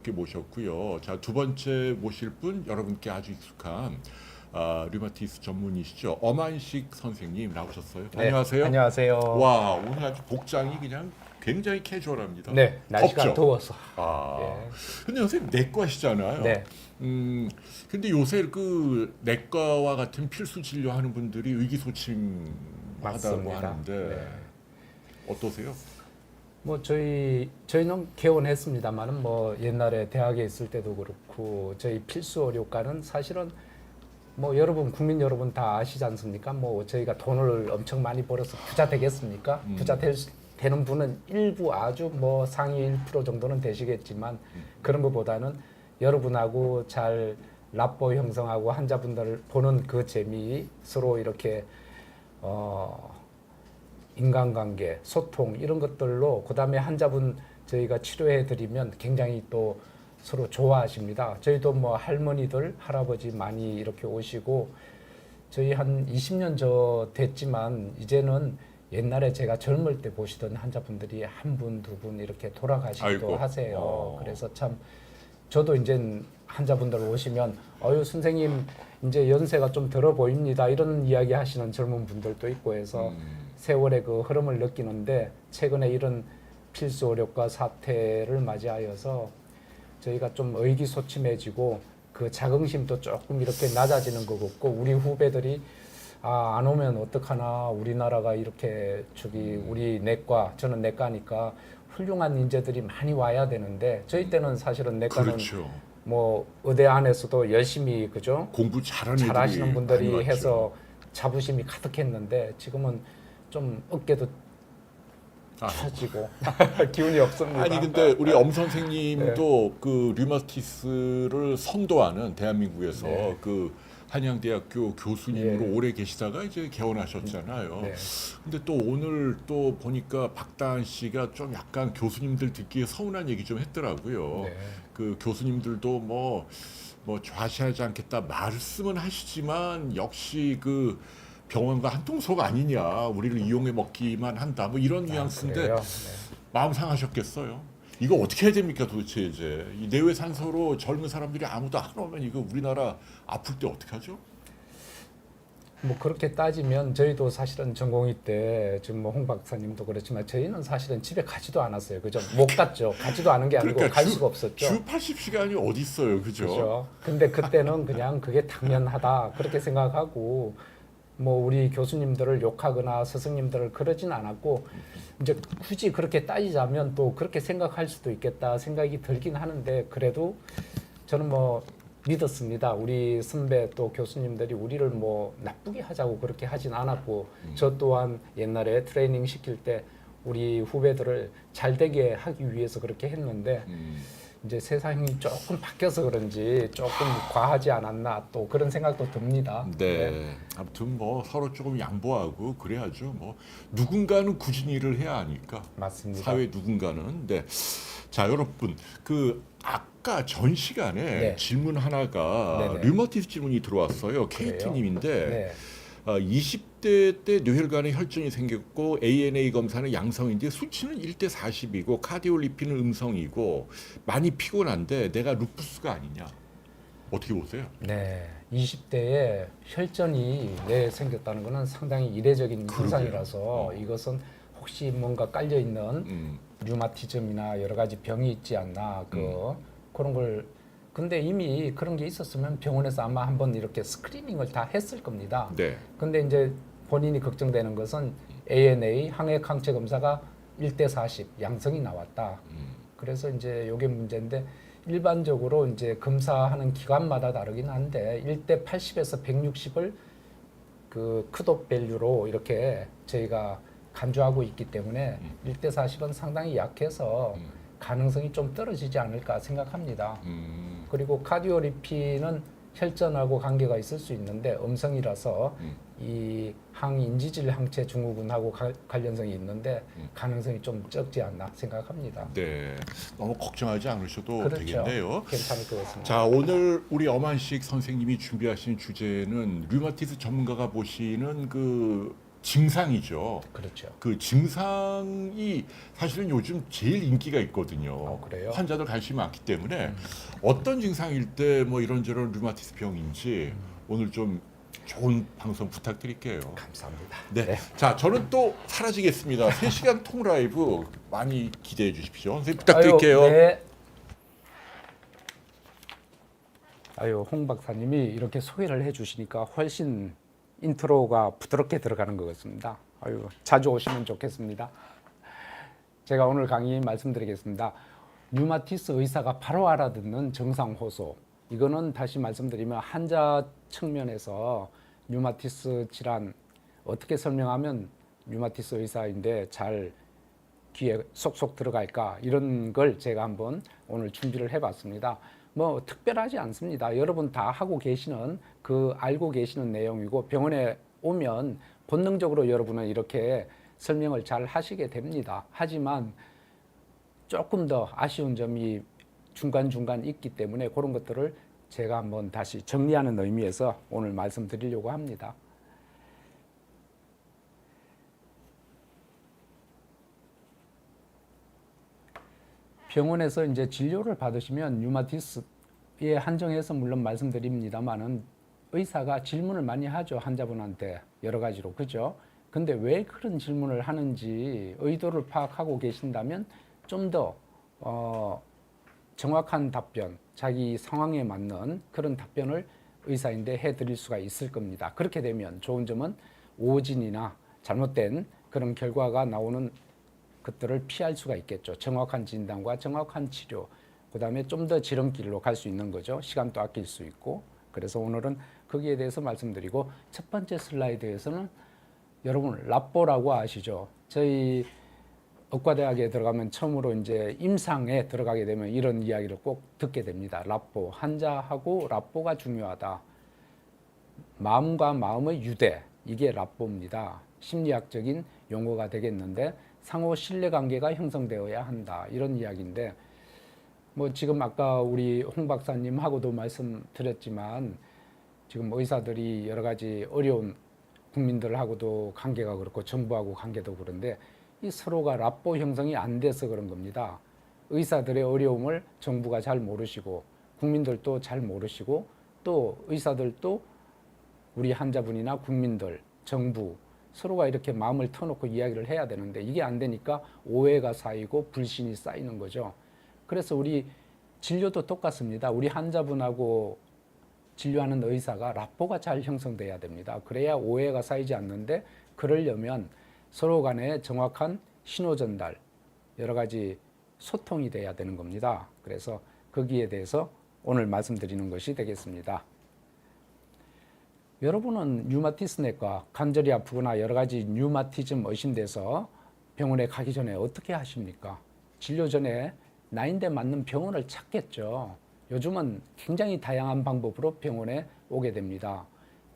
이렇게 모셨고요. 자, 두 번째 모실 분 여러분께 아주 익숙한 류마티스 전문의시죠. 엄한식 선생님 나오셨어요. 네, 안녕하세요. 안녕하세요. 와, 오늘 아주 복장이 그냥 굉장히 캐주얼합니다. 네, 날씨가 덥죠? 더워서. 아, 예. 근데 선생님 내과시잖아요. 네, 근데 요새 그 내과와 같은 필수 진료하는 분들이 의기소침하다고 맞습니다. 하는데 네. 어떠세요? 뭐 저희는 개원했습니다만은 뭐 옛날에 대학에 있을 때도 그렇고 저희 필수 의료과는 사실은 뭐 여러분 국민 여러분 다 아시지 않습니까? 뭐 저희가 돈을 엄청 많이 벌어서 부자 되겠습니까? 되는 분은 일부 아주 뭐 상위 1% 정도는 되시겠지만 그런 것보다는 여러분하고 잘 rapport 형성하고 환자분들을 보는 그 재미 서로 이렇게 인간관계, 소통 이런 것들로 그다음에 환자분 저희가 치료해 드리면 굉장히 또 서로 좋아하십니다. 저희도 뭐 할머니들, 할아버지 많이 이렇게 오시고 저희 한 20년 됐지만 이제는 옛날에 제가 젊을 때 보시던 환자분들이 한 분, 두 분 이렇게 돌아가시기도 아이고. 하세요. 그래서 참 저도 이제 환자분들 오시면 어유 선생님 이제 연세가 좀 들어 보입니다. 이런 이야기 하시는 젊은 분들도 있고 해서 세월의 그 흐름을 느끼는데 최근에 이런 필수 의료과 사태를 맞이하여서 저희가 좀 의기소침해지고 그 자긍심도 조금 이렇게 낮아지는 것 같고 우리 후배들이 안 오면 어떡하나 우리나라가 이렇게 우리 내과 저는 내과니까 훌륭한 인재들이 많이 와야 되는데 저희 때는 사실은 내과는 그렇죠. 뭐 의대 안에서도 열심히 그죠 공부 잘하는 애들이 잘하시는 분들이 많이 왔죠. 해서 자부심이 가득했는데 지금은 좀 어깨도 처지고 기운이 없습니다. 아니 근데 우리 엄 선생님도 그 류마티스를 선도하는 대한민국에서 네. 그 한양대학교 교수님으로 예. 오래 계시다가 이제 개원하셨잖아요. 네. 근데 또 오늘 또 보니까 박다한 씨가 좀 약간 교수님들 듣기에 서운한 얘기 좀 했더라고요. 네. 그 교수님들도 뭐 좌시하지 않겠다 말씀은 하시지만 역시 그 병원과 한통속 아니냐, 우리를 이용해 먹기만 한다, 뭐 이런 뉘앙스인데 그래요? 네. 마음 상하셨겠어요. 이거 어떻게 해야 됩니까 도대체 이제 이 내외 산소로 젊은 사람들이 아무도 안 오면 이거 우리나라 아플 때 어떻게 하죠? 뭐 그렇게 따지면 저희도 사실은 전공의 때 지금 뭐 홍 박사님도 그렇지만 저희는 사실은 집에 가지도 않았어요. 그죠? 못 갔죠. 가지도 않은 게 아니고 그러니까 갈 수가 없었죠. 주 80시간이 어디 있어요, 그죠? 그죠? 근데 그때는 그냥 그게 당연하다 그렇게 생각하고 뭐 우리 교수님들을 욕하거나 스승님들을 그러진 않았고 이제 굳이 그렇게 따지자면 또 그렇게 생각할 수도 있겠다 생각이 들긴 하는데 그래도 저는 뭐 믿었습니다. 우리 선배 또 교수님들이 우리를 뭐 나쁘게 하자고 그렇게 하진 않았고 저 또한 옛날에 트레이닝 시킬 때 우리 후배들을 잘 되게 하기 위해서 그렇게 했는데 이제 세상이 조금 바뀌어서 그런지 조금 과하지 않았나 또 그런 생각도 듭니다. 네. 아무튼 뭐 서로 조금 양보하고 그래야죠. 뭐 누군가는 굳은 일을 해야 하니까. 맞습니다. 사회 누군가는. 네. 자, 여러분 그 아까 전 시간에 네. 질문 하나가 네네. 류머티스 질문이 들어왔어요. 그래요? KT님인데 네. 20대 때 뇌혈관에 혈전이 생겼고 ANA 검사는 양성인데 수치는 1대 40이고 카디올리핀은 음성이고 많이 피곤한데 내가 루푸스가 아니냐. 어떻게 보세요? 네. 20대에 혈전이 생겼다는 것은 상당히 이례적인 그러게요. 현상이라서 이것은 혹시 뭔가 깔려 있는 류마티즘이나 여러 가지 병이 있지 않나 그런 걸 근데 이미 그런 게 있었으면 병원에서 아마 한번 이렇게 스크리닝을 다 했을 겁니다. 네. 근데 이제 본인이 걱정되는 것은 ANA 항액 항체 검사가 1대 40 양성이 나왔다. 그래서 이제 요게 문제인데 일반적으로 이제 검사하는 기관마다 다르긴 한데 1대 80에서 160을 그 컷오프 밸류로 이렇게 저희가 간주하고 있기 때문에 1대 40은 상당히 약해서 가능성이 좀 떨어지지 않을까 생각합니다. 그리고 카디오리핀은 혈전하고 관계가 있을 수 있는데 음성이라서 이 항인지질 항체 증후군하고 관련성이 있는데 가능성이 좀 적지 않나 생각합니다. 네. 너무 걱정하지 않으셔도 그렇죠. 되겠네요. 괜찮을 것 같습니다. 자, 오늘 우리 엄한식 선생님이 준비하신 주제는 류마티스 전문가가 보시는 그 증상이죠. 그렇죠. 그 증상이 사실은 요즘 제일 인기가 있거든요. 그래요? 환자들 관심이 많기 때문에 어떤 증상일 때 뭐 이런저런 류마티스 병인지 오늘 좀 좋은 방송 부탁드릴게요. 감사합니다. 네. 자, 저는 또 사라지겠습니다. 3시간 통라이브 많이 기대해 주십시오. 선생님 부탁드릴게요. 아유, 네. 아유, 홍 박사님이 이렇게 소개를 해주시니까 훨씬 인트로가 부드럽게 들어가는 것 같습니다. 아유, 자주 오시면 좋겠습니다. 제가 오늘 강의 말씀드리겠습니다. 류마티스 의사가 바로 알아듣는 증상 호소. 이거는 다시 말씀드리면 환자 측면에서 류마티스 질환 어떻게 설명하면 류마티스 의사인데 잘 귀에 쏙쏙 들어갈까, 이런 걸 제가 한번 오늘 준비를 해봤습니다. 뭐 특별하지 않습니다. 여러분 다 하고 계시는, 알고 계시는 내용이고, 병원에 오면 본능적으로 여러분은 이렇게 설명을 잘 하시게 됩니다. 하지만 조금 더 아쉬운 점이 중간중간 있기 때문에 그런 것들을 제가 한번 다시 정리하는 의미에서 오늘 말씀드리려고 합니다. 병원에서 이제 진료를 받으시면 류마티스에 한정해서 물론 말씀드립니다만은 의사가 질문을 많이 하죠. 환자분한테 여러 가지로. 그죠? 근데 왜 그런 질문을 하는지 의도를 파악하고 계신다면 좀 더 정확한 답변, 자기 상황에 맞는 그런 답변을 의사인데 해드릴 수가 있을 겁니다. 그렇게 되면 좋은 점은 오진이나 잘못된 그런 결과가 나오는 것들을 피할 수가 있겠죠. 정확한 진단과 정확한 치료, 그 다음에 좀 더 지름길로 갈 수 있는 거죠. 시간도 아낄 수 있고. 그래서 오늘은 거기에 대해서 말씀드리고, 첫 번째 슬라이드에서는 여러분 랍보라고 아시죠? 저희 의과대학에 들어가면 처음으로 이제 임상에 들어가게 되면 이런 이야기를 꼭 듣게 됩니다. 랍보, 환자하고 랍보가 중요하다. 마음과 마음의 유대, 이게 랍보입니다. 심리학적인 용어가 되겠는데 상호 신뢰관계가 형성되어야 한다, 이런 이야기인데, 뭐 지금 아까 우리 홍 박사님하고도 말씀드렸지만 지금 의사들이 여러 가지 어려운, 국민들하고도 관계가 그렇고 정부하고 관계도 그런데 이 서로가 랍보 형성이 안 돼서 그런 겁니다. 의사들의 어려움을 정부가 잘 모르시고 국민들도 잘 모르시고 또 의사들도 우리 환자분이나 국민들, 정부 서로가 이렇게 마음을 터놓고 이야기를 해야 되는데 이게 안 되니까 오해가 쌓이고 불신이 쌓이는 거죠. 그래서 우리 진료도 똑같습니다. 우리 환자분하고 진료하는 의사가 랍보가 잘 형성돼야 됩니다. 그래야 오해가 쌓이지 않는데, 그러려면 서로 간에 정확한 신호 전달, 여러 가지 소통이 돼야 되는 겁니다. 그래서 거기에 대해서 오늘 말씀드리는 것이 되겠습니다. 여러분은 류마티스 내과, 관절이 아프거나 여러 가지 류마티즘 의심돼서 병원에 가기 전에 어떻게 하십니까? 진료 전에 나인데 맞는 병원을 찾겠죠. 요즘은 굉장히 다양한 방법으로 병원에 오게 됩니다.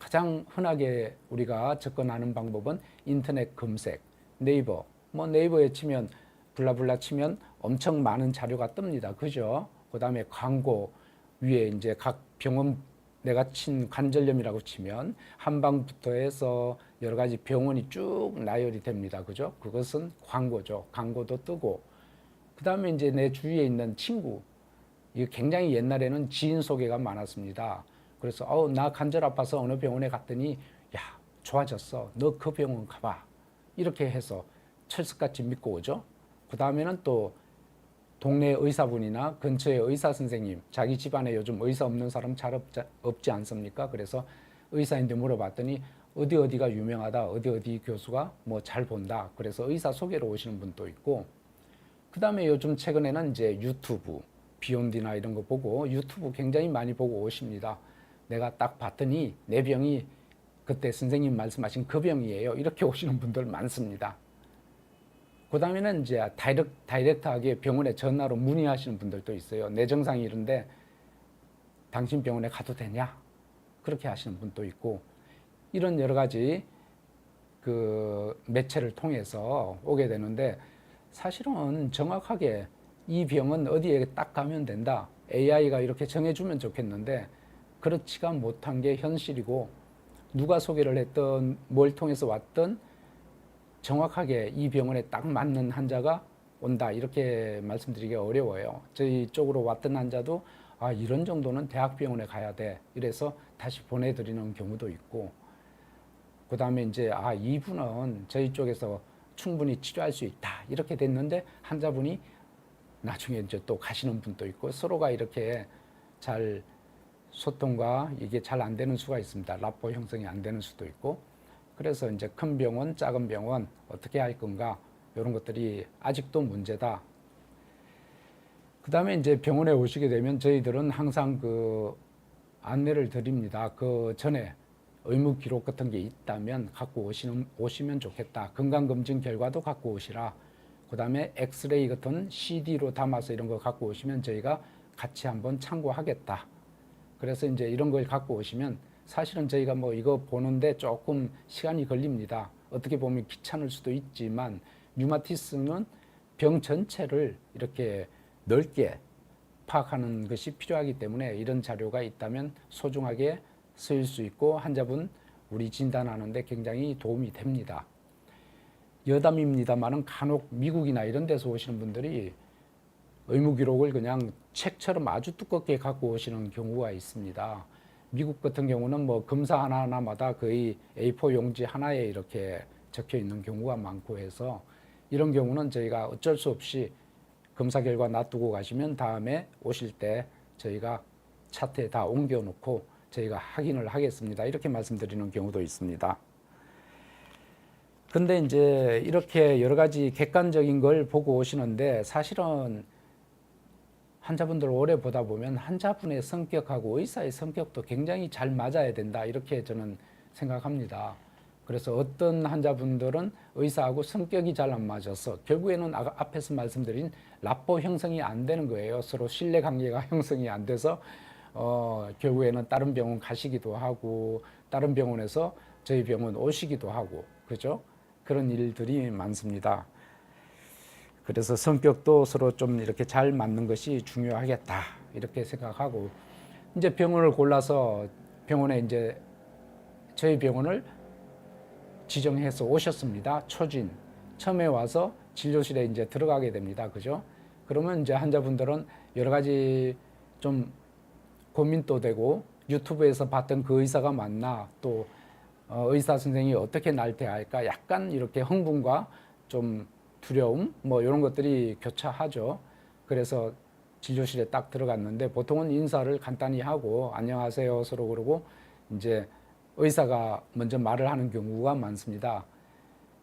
가장 흔하게 우리가 접근하는 방법은 인터넷 검색, 네이버, 뭐 네이버에 치면 블라블라 치면 엄청 많은 자료가 뜹니다. 그죠? 그 다음에 광고 위에 이제 각 병원, 내가 친 관절염이라고 치면 한방부터 해서 여러 가지 병원이 쭉 나열이 됩니다. 그죠? 그것은 광고죠. 광고도 뜨고. 그 다음에 이제 내 주위에 있는 친구, 이게 굉장히 옛날에는 지인 소개가 많았습니다. 그래서 나 관절 아파서 어느 병원에 갔더니 야, 좋아졌어. 너 그 병원 가봐. 이렇게 해서 철석같이 믿고 오죠. 그 다음에는 또 동네 의사분이나 근처에 의사 선생님, 자기 집안에 요즘 의사 없는 사람 잘 없지 않습니까? 그래서 의사인데 물어봤더니 어디가 유명하다, 어디 교수가 뭐 잘 본다. 그래서 의사 소개로 오시는 분도 있고, 그 다음에 요즘 최근에는 이제 유튜브, 비욘디나 이런 거 보고 유튜브 굉장히 많이 보고 오십니다. 내가 딱 봤더니 내 병이 그때 선생님 말씀하신 그 병이에요. 이렇게 오시는 분들 많습니다. 그 다음에는 이제 다이렉트하게 병원에 전화로 문의하시는 분들도 있어요. 내 증상이 이런데 당신 병원에 가도 되냐? 그렇게 하시는 분도 있고, 이런 여러 가지 그 매체를 통해서 오게 되는데, 사실은 정확하게 이 병은 어디에 딱 가면 된다, AI가 이렇게 정해주면 좋겠는데 그렇지가 못한 게 현실이고, 누가 소개를 했던 뭘 통해서 왔던 정확하게 이 병원에 딱 맞는 환자가 온다 이렇게 말씀드리기 어려워요. 저희 쪽으로 왔던 환자도 아 이런 정도는 대학병원에 가야 돼 이래서 다시 보내드리는 경우도 있고, 그 다음에 이제 아 이분은 저희 쪽에서 충분히 치료할 수 있다 이렇게 됐는데 환자분이 나중에 이제 또 가시는 분도 있고, 서로가 이렇게 잘 소통과 이게 잘 안 되는 수가 있습니다. 라포 형성이 안 되는 수도 있고, 그래서 이제 큰 병원, 작은 병원 어떻게 할 건가 이런 것들이 아직도 문제다. 그 다음에 이제 병원에 오시게 되면 저희들은 항상 그 안내를 드립니다. 그 전에 의무 기록 같은 게 있다면 갖고 오시면 좋겠다. 건강검진 결과도 갖고 오시라. 그 다음에 엑스레이 같은 CD로 담아서 이런 거 갖고 오시면 저희가 같이 한번 참고하겠다. 그래서 이제 이런 걸 갖고 오시면 사실은 저희가 뭐 이거 보는데 조금 시간이 걸립니다. 어떻게 보면 귀찮을 수도 있지만 류마티스는 병 전체를 이렇게 넓게 파악하는 것이 필요하기 때문에 이런 자료가 있다면 소중하게 쓰일 수 있고 환자분 우리 진단하는데 굉장히 도움이 됩니다. 여담입니다만은 간혹 미국이나 이런 데서 오시는 분들이 의무 기록을 그냥 책처럼 아주 두껍게 갖고 오시는 경우가 있습니다. 미국 같은 경우는 뭐 검사 하나하나마다 거의 A4 용지 하나에 이렇게 적혀 있는 경우가 많고 해서 이런 경우는 저희가 어쩔 수 없이 검사 결과 놔두고 가시면 다음에 오실 때 저희가 차트에 다 옮겨 놓고 저희가 확인을 하겠습니다. 이렇게 말씀드리는 경우도 있습니다. 근데 이제 이렇게 여러 가지 객관적인 걸 보고 오시는데 사실은 환자분들 오래 보다 보면 환자분의 성격하고 의사의 성격도 굉장히 잘 맞아야 된다 이렇게 저는 생각합니다. 그래서 어떤 환자분들은 의사하고 성격이 잘 안 맞아서 결국에는 앞에서 말씀드린 라포 형성이 안 되는 거예요. 서로 신뢰관계가 형성이 안 돼서 결국에는 다른 병원 가시기도 하고 다른 병원에서 저희 병원 오시기도 하고 그죠? 그런 일들이 많습니다. 그래서 성격도 서로 좀 이렇게 잘 맞는 것이 중요하겠다 이렇게 생각하고 이제 병원을 골라서 병원에 이제 저희 병원을 지정해서 오셨습니다. 초진 처음에 와서 진료실에 이제 들어가게 됩니다. 그죠? 그러면 이제 환자분들은 여러 가지 좀 고민도 되고 유튜브에서 봤던 그 의사가 맞나 또 의사 선생님이 어떻게 날 대할까 약간 이렇게 흥분과 좀 두려움 뭐 이런 것들이 교차하죠. 그래서 진료실에 딱 들어갔는데 보통은 인사를 간단히 하고 안녕하세요 서로 그러고 이제 의사가 먼저 말을 하는 경우가 많습니다.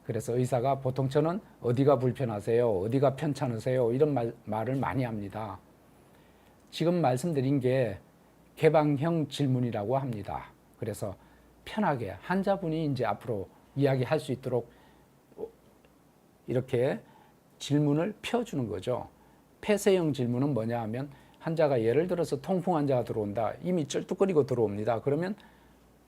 그래서 의사가 보통 저는 어디가 불편하세요? 어디가 편찮으세요? 이런 말을 많이 합니다. 지금 말씀드린 게 개방형 질문이라고 합니다. 그래서 편하게 환자분이 이제 앞으로 이야기할 수 있도록 이렇게 질문을 펴주는 거죠. 폐쇄형 질문은 뭐냐 하면 환자가 예를 들어서 통풍 환자가 들어온다. 이미 쩔뚝거리고 들어옵니다. 그러면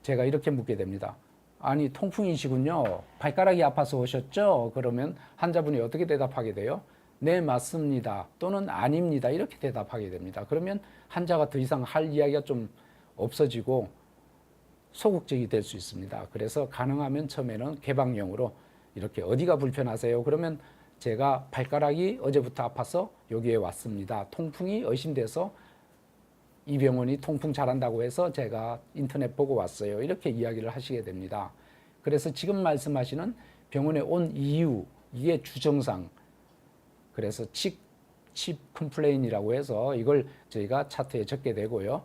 제가 이렇게 묻게 됩니다. 아니 통풍이시군요. 발가락이 아파서 오셨죠? 그러면 환자분이 어떻게 대답하게 돼요? 네 맞습니다. 또는 아닙니다. 이렇게 대답하게 됩니다. 그러면 환자가 더 이상 할 이야기가 좀 없어지고 소극적이 될 수 있습니다. 그래서 가능하면 처음에는 개방형으로 이렇게 어디가 불편하세요? 그러면 제가 발가락이 어제부터 아파서 여기에 왔습니다. 통풍이 의심돼서 이 병원이 통풍 잘한다고 해서 제가 인터넷 보고 왔어요. 이렇게 이야기를 하시게 됩니다. 그래서 지금 말씀하시는 병원에 온 이유, 이게 주증상. 그래서 칩 컴플레인이라고 해서 이걸 저희가 차트에 적게 되고요.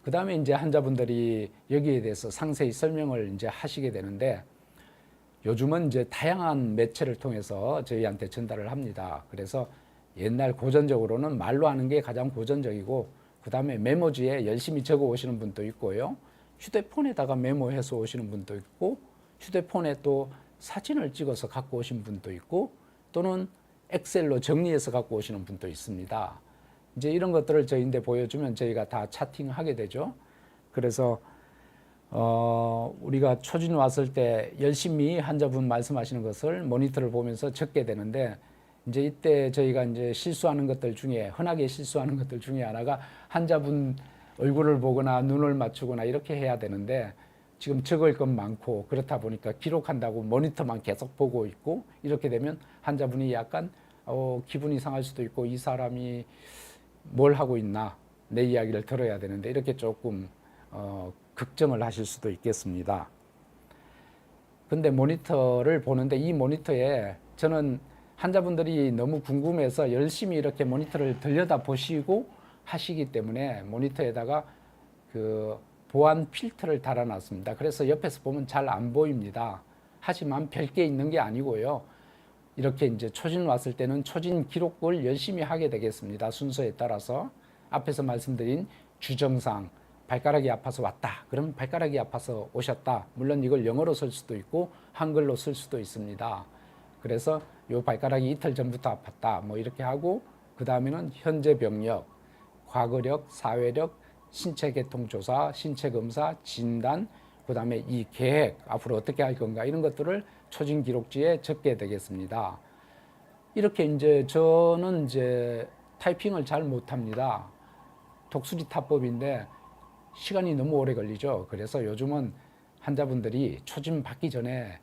그 다음에 이제 환자분들이 여기에 대해서 상세히 설명을 이제 하시게 되는데 요즘은 이제 다양한 매체를 통해서 저희한테 전달을 합니다. 그래서 옛날 고전적으로는 말로 하는 게 가장 고전적이고 그 다음에 메모지에 열심히 적어 오시는 분도 있고요. 휴대폰에다가 메모해서 오시는 분도 있고 휴대폰에 또 사진을 찍어서 갖고 오신 분도 있고 또는 엑셀로 정리해서 갖고 오시는 분도 있습니다. 이제 이런 것들을 저희한테 보여주면 저희가 다 차팅하게 되죠. 그래서 우리가 초진 왔을 때 열심히 환자분 말씀하시는 것을 모니터를 보면서 적게 되는데 이제 이때 저희가 이제 실수하는 것들 중에 흔하게 실수하는 것들 중에 하나가 환자분 얼굴을 보거나 눈을 맞추거나 이렇게 해야 되는데 지금 적을 것 많고 그렇다 보니까 기록한다고 모니터만 계속 보고 있고 이렇게 되면 환자분이 약간 기분이 상할 수도 있고 이 사람이 뭘 하고 있나 내 이야기를 들어야 되는데 이렇게 조금 걱정을 하실 수도 있겠습니다. 근데 모니터를 보는데 이 모니터에 저는 환자분들이 너무 궁금해서 열심히 이렇게 모니터를 들여다 보시고 하시기 때문에 모니터에다가 그 보안 필터를 달아놨습니다. 그래서 옆에서 보면 잘 안 보입니다. 하지만 별게 있는 게 아니고요. 이렇게 이제 초진 왔을 때는 초진 기록을 열심히 하게 되겠습니다. 순서에 따라서 앞에서 말씀드린 주정상 발가락이 아파서 왔다. 그럼 발가락이 아파서 오셨다. 물론 이걸 영어로 쓸 수도 있고 한글로 쓸 수도 있습니다. 그래서 요 발가락이 이틀 전부터 아팠다. 뭐 이렇게 하고 그 다음에는 현재 병력, 과거력, 사회력, 신체 계통 조사, 신체 검사, 진단, 그 다음에 이 계획, 앞으로 어떻게 할 건가 이런 것들을 초진 기록지에 적게 되겠습니다. 이렇게 이제 저는 이제 타이핑을 잘 못합니다. 독수리 타법인데 시간이 너무 오래 걸리죠. 그래서 요즘은 환자분들이 초진 받기 전에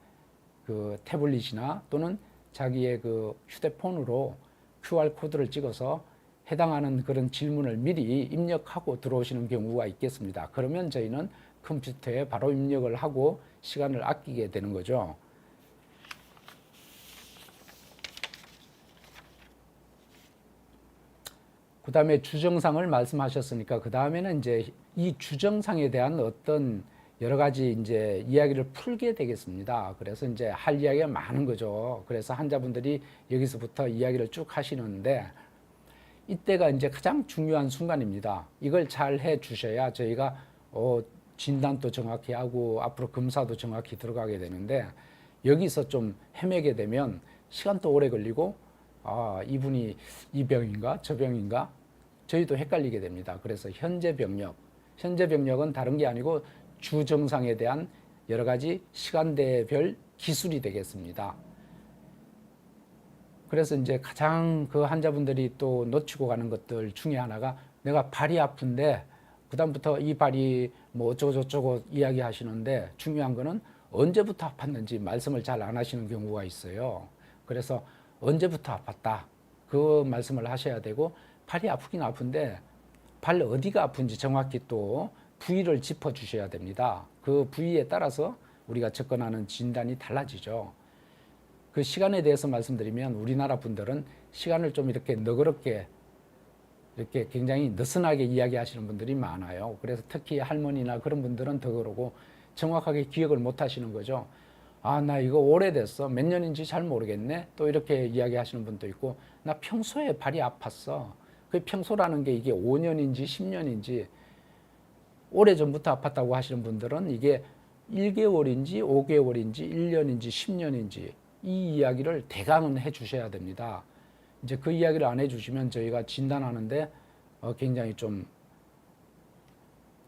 그 태블릿이나 또는 자기의 그 휴대폰으로 QR 코드를 찍어서 해당하는 그런 질문을 미리 입력하고 들어오시는 경우가 있겠습니다. 그러면 저희는 컴퓨터에 바로 입력을 하고 시간을 아끼게 되는 거죠. 그 다음에 주정상을 말씀하셨으니까 그 다음에는 이제 이 주정상에 대한 어떤 여러 가지 이제 이야기를 풀게 되겠습니다. 그래서 이제 할 이야기가 많은 거죠. 그래서 환자분들이 여기서부터 이야기를 쭉 하시는데 이때가 이제 가장 중요한 순간입니다. 이걸 잘 해 주셔야 저희가 진단도 정확히 하고 앞으로 검사도 정확히 들어가게 되는데 여기서 좀 헤매게 되면 시간도 오래 걸리고 이분이 이 병인가 저 병인가 저희도 헷갈리게 됩니다. 그래서 현재 병력은 다른 게 아니고 주정상에 대한 여러 가지 시간대별 기술이 되겠습니다. 그래서 이제 가장 그 환자분들이 또 놓치고 가는 것들 중에 하나가 내가 발이 아픈데 그다음부터 이 발이 뭐 어쩌고저쩌고 이야기 하시는데 중요한 거는 언제부터 아팠는지 말씀을 잘 안 하시는 경우가 있어요. 그래서 언제부터 아팠다 그 말씀을 하셔야 되고 발이 아프긴 아픈데 발 어디가 아픈지 정확히 또 부위를 짚어 주셔야 됩니다. 그 부위에 따라서 우리가 접근하는 진단이 달라지죠. 그 시간에 대해서 말씀드리면 우리나라 분들은 시간을 좀 이렇게 너그럽게 이렇게 굉장히 느슨하게 이야기하시는 분들이 많아요. 그래서 특히 할머니나 그런 분들은 더 그러고 정확하게 기억을 못 하시는 거죠. 나 이거 오래됐어. 몇 년인지 잘 모르겠네. 또 이렇게 이야기하시는 분도 있고 나 평소에 발이 아팠어. 그 평소라는 게 이게 5년인지 10년인지 오래전부터 아팠다고 하시는 분들은 이게 1개월인지 5개월인지 1년인지 10년인지 이 이야기를 대강은 해 주셔야 됩니다. 이제 그 이야기를 안 해 주시면 저희가 진단하는데 굉장히 좀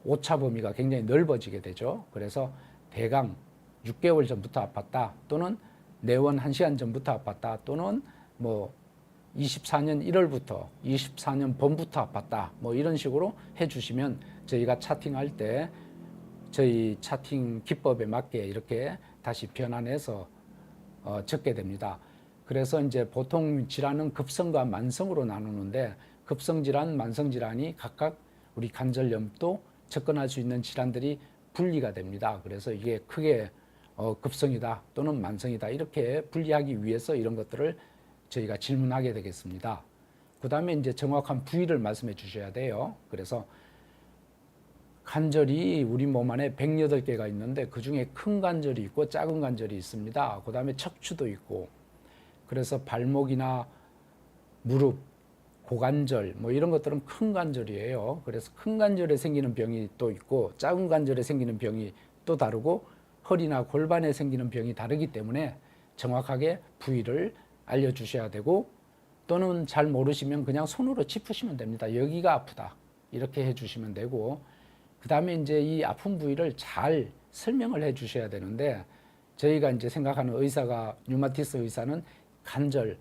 오차 범위가 굉장히 넓어지게 되죠. 그래서 대강 6개월 전부터 아팠다 또는 내원 1시간 전부터 아팠다 또는 뭐 24년 1월부터 24년 봄부터 아팠다 뭐 이런 식으로 해 주시면 저희가 차팅할 때 저희 차팅 기법에 맞게 이렇게 다시 변환해서 적게 됩니다. 그래서 이제 보통 질환은 급성과 만성으로 나누는데 급성질환, 만성질환이 각각 우리 관절염도 접근할 수 있는 질환들이 분리가 됩니다. 그래서 이게 크게 급성이다 또는 만성이다 이렇게 분리하기 위해서 이런 것들을 저희가 질문하게 되겠습니다. 그 다음에 이제 정확한 부위를 말씀해 주셔야 돼요. 그래서 관절이 우리 몸 안에 108개가 있는데 그 중에 큰 관절이 있고 작은 관절이 있습니다. 그 다음에 척추도 있고 그래서 발목이나 무릎, 고관절 뭐 이런 것들은 큰 관절이에요. 그래서 큰 관절에 생기는 병이 또 있고 작은 관절에 생기는 병이 또 다르고 허리나 골반에 생기는 병이 다르기 때문에 정확하게 부위를 알려주셔야 되고 또는 잘 모르시면 그냥 손으로 짚으시면 됩니다. 여기가 아프다 이렇게 해주시면 되고 그 다음에 이제 이 아픈 부위를 잘 설명을 해 주셔야 되는데 저희가 이제 생각하는 의사가 류마티스 의사는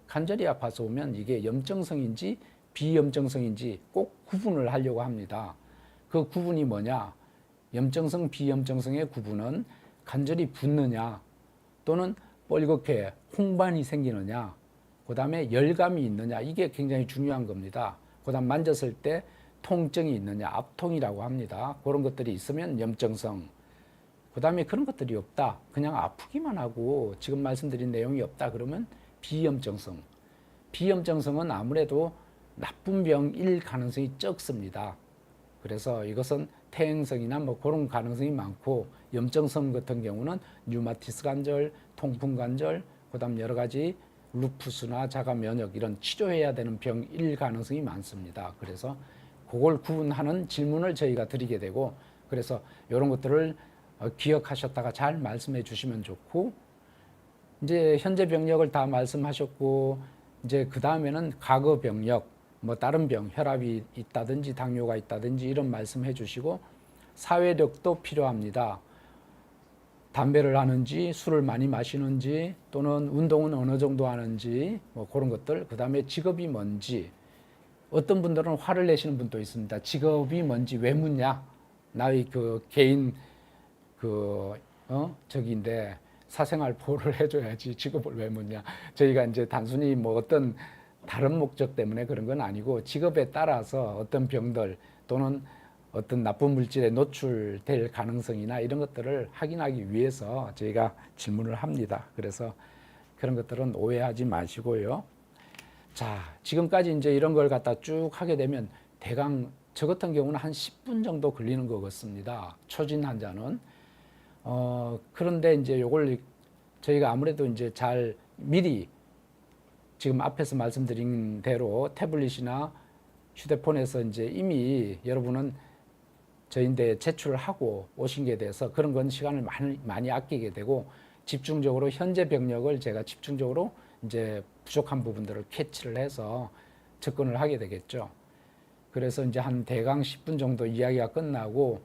관절이 아파서 오면 이게 염증성인지 비염증성인지 꼭 구분을 하려고 합니다. 그 구분이 뭐냐? 염증성, 비염증성의 구분은 관절이 붓느냐 또는 뻘겋게 홍반이 생기느냐, 그 다음에 열감이 있느냐, 이게 굉장히 중요한 겁니다. 그 다음 만졌을 때 통증이 있느냐, 압통이라고 합니다. 그런 것들이 있으면 염증성. 그 다음에 그런 것들이 없다, 그냥 아프기만 하고 지금 말씀드린 내용이 없다 그러면 비염증성. 비염증성은 아무래도 나쁜 병일 가능성이 적습니다. 그래서 이것은 퇴행성이나 뭐 그런 가능성이 많고, 염증성 같은 경우는 류마티스 관절, 통풍 관절, 그다음 여러 가지 루푸스나 자가 면역 이런 치료해야 되는 병일 가능성이 많습니다. 그래서 그걸 구분하는 질문을 저희가 드리게 되고, 그래서 이런 것들을 기억하셨다가 잘 말씀해 주시면 좋고, 이제 현재 병력을 다 말씀하셨고, 이제 그 다음에는 과거 병력, 뭐 다른 병, 혈압이 있다든지 당뇨가 있다든지 이런 말씀해 주시고, 사회력도 필요합니다. 담배를 하는지 술을 많이 마시는지 또는 운동은 어느 정도 하는지 뭐 그런 것들, 그 다음에 직업이 뭔지. 어떤 분들은 화를 내시는 분도 있습니다. 직업이 뭔지 왜 묻냐, 나의 그 개인 저기인데 사생활 보호를 해줘야지 직업을 왜 묻냐. 저희가 이제 단순히 뭐 어떤 다른 목적 때문에 그런 건 아니고, 직업에 따라서 어떤 병들 또는 어떤 나쁜 물질에 노출될 가능성이나 이런 것들을 확인하기 위해서 저희가 질문을 합니다. 그래서 그런 것들은 오해하지 마시고요. 자, 지금까지 이제 이런 걸 갖다 쭉 하게 되면 대강 저 같은 경우는 한 10분 정도 걸리는 것 같습니다. 초진 환자는. 그런데 이제 요걸 저희가 아무래도 이제 잘 미리 지금 앞에서 말씀드린 대로 태블릿이나 휴대폰에서 이제 이미 여러분은 저희인데 제출을 하고 오신 게 돼서 그런 건 시간을 많이 아끼게 되고, 집중적으로 현재 병력을 제가 집중적으로 이제 부족한 부분들을 캐치를 해서 접근을 하게 되겠죠. 그래서 이제 한 대강 10분 정도 이야기가 끝나고,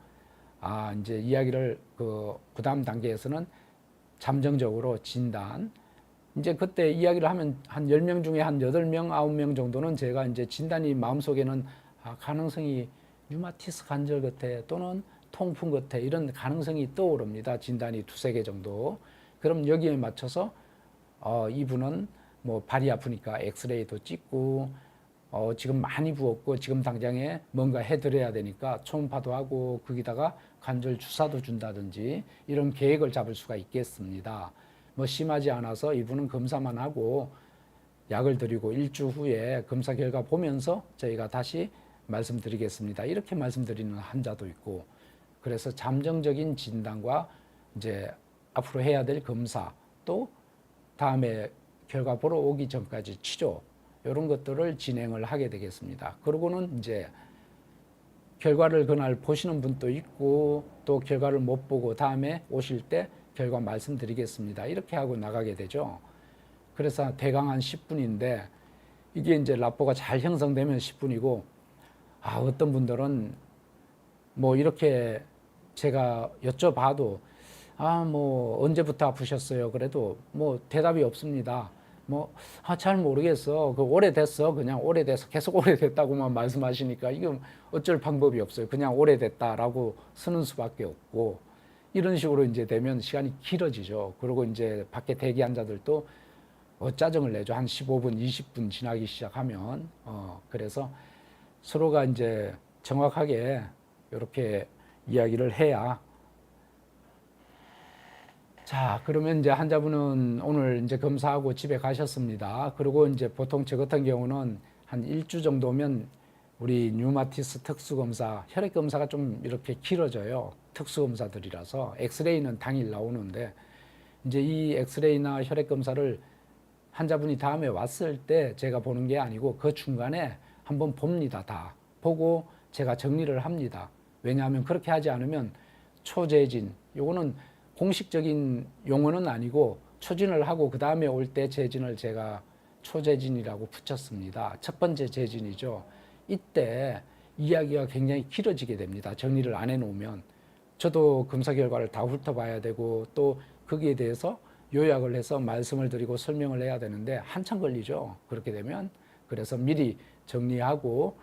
이제 이야기를 그 다음 단계에서는 잠정적으로 진단, 이제 그때 이야기를 하면 한 10명 중에 한 8명, 9명 정도는 제가 이제 진단이 마음속에는 가능성이 류마티스 관절 같아 또는 통풍 같아 이런 가능성이 떠오릅니다. 진단이 2-3개 정도. 그럼 여기에 맞춰서 이분은 뭐 발이 아프니까 엑스레이도 찍고, 지금 많이 부었고 지금 당장에 뭔가 해드려야 되니까 초음파도 하고 거기다가 관절 주사도 준다든지 이런 계획을 잡을 수가 있겠습니다. 뭐 심하지 않아서 이분은 검사만 하고 약을 드리고 일주 후에 검사 결과 보면서 저희가 다시 말씀드리겠습니다, 이렇게 말씀드리는 환자도 있고, 그래서 잠정적인 진단과 이제 앞으로 해야 될 검사, 또 다음에 결과 보러 오기 전까지 치료, 이런 것들을 진행을 하게 되겠습니다. 그러고는 이제 결과를 그날 보시는 분도 있고, 또 결과를 못 보고 다음에 오실 때 결과 말씀드리겠습니다, 이렇게 하고 나가게 되죠. 그래서 대강 한 10분인데 이게 이제 라포가 잘 형성되면 10분이고, 어떤 분들은 뭐 이렇게 제가 여쭤봐도 뭐 언제부터 아프셨어요? 그래도 뭐 대답이 없습니다. 뭐 잘 모르겠어. 그 오래됐어. 그냥 오래돼서 계속 오래됐다고만 말씀하시니까 이건 어쩔 방법이 없어요. 그냥 오래됐다라고 쓰는 수밖에 없고, 이런 식으로 이제 되면 시간이 길어지죠. 그리고 이제 밖에 대기 환자들도 짜증을 내죠. 한 15분, 20분 지나기 시작하면. 그래서 서로가 이제 정확하게 이렇게 이야기를 해야. 자, 그러면 이제 환자분은 오늘 이제 검사하고 집에 가셨습니다. 그리고 이제 보통 저 같은 경우는 한 일주 정도면 우리 류마티스 특수검사, 혈액검사가 좀 이렇게 길어져요. 특수검사들이라서. 엑스레이는 당일 나오는데, 이제 이 엑스레이나 혈액검사를 환자분이 다음에 왔을 때 제가 보는 게 아니고 그 중간에 한번 봅니다. 다 보고 제가 정리를 합니다. 왜냐하면 그렇게 하지 않으면 초재진, 요거는 공식적인 용어는 아니고 초진을 하고 그 다음에 올 때 재진을 제가 초재진이라고 붙였습니다. 첫 번째 재진이죠. 이때 이야기가 굉장히 길어지게 됩니다. 정리를 안 해놓으면. 저도 검사 결과를 다 훑어봐야 되고 또 거기에 대해서 요약을 해서 말씀을 드리고 설명을 해야 되는데 한참 걸리죠. 그렇게 되면. 그래서 미리 정리하고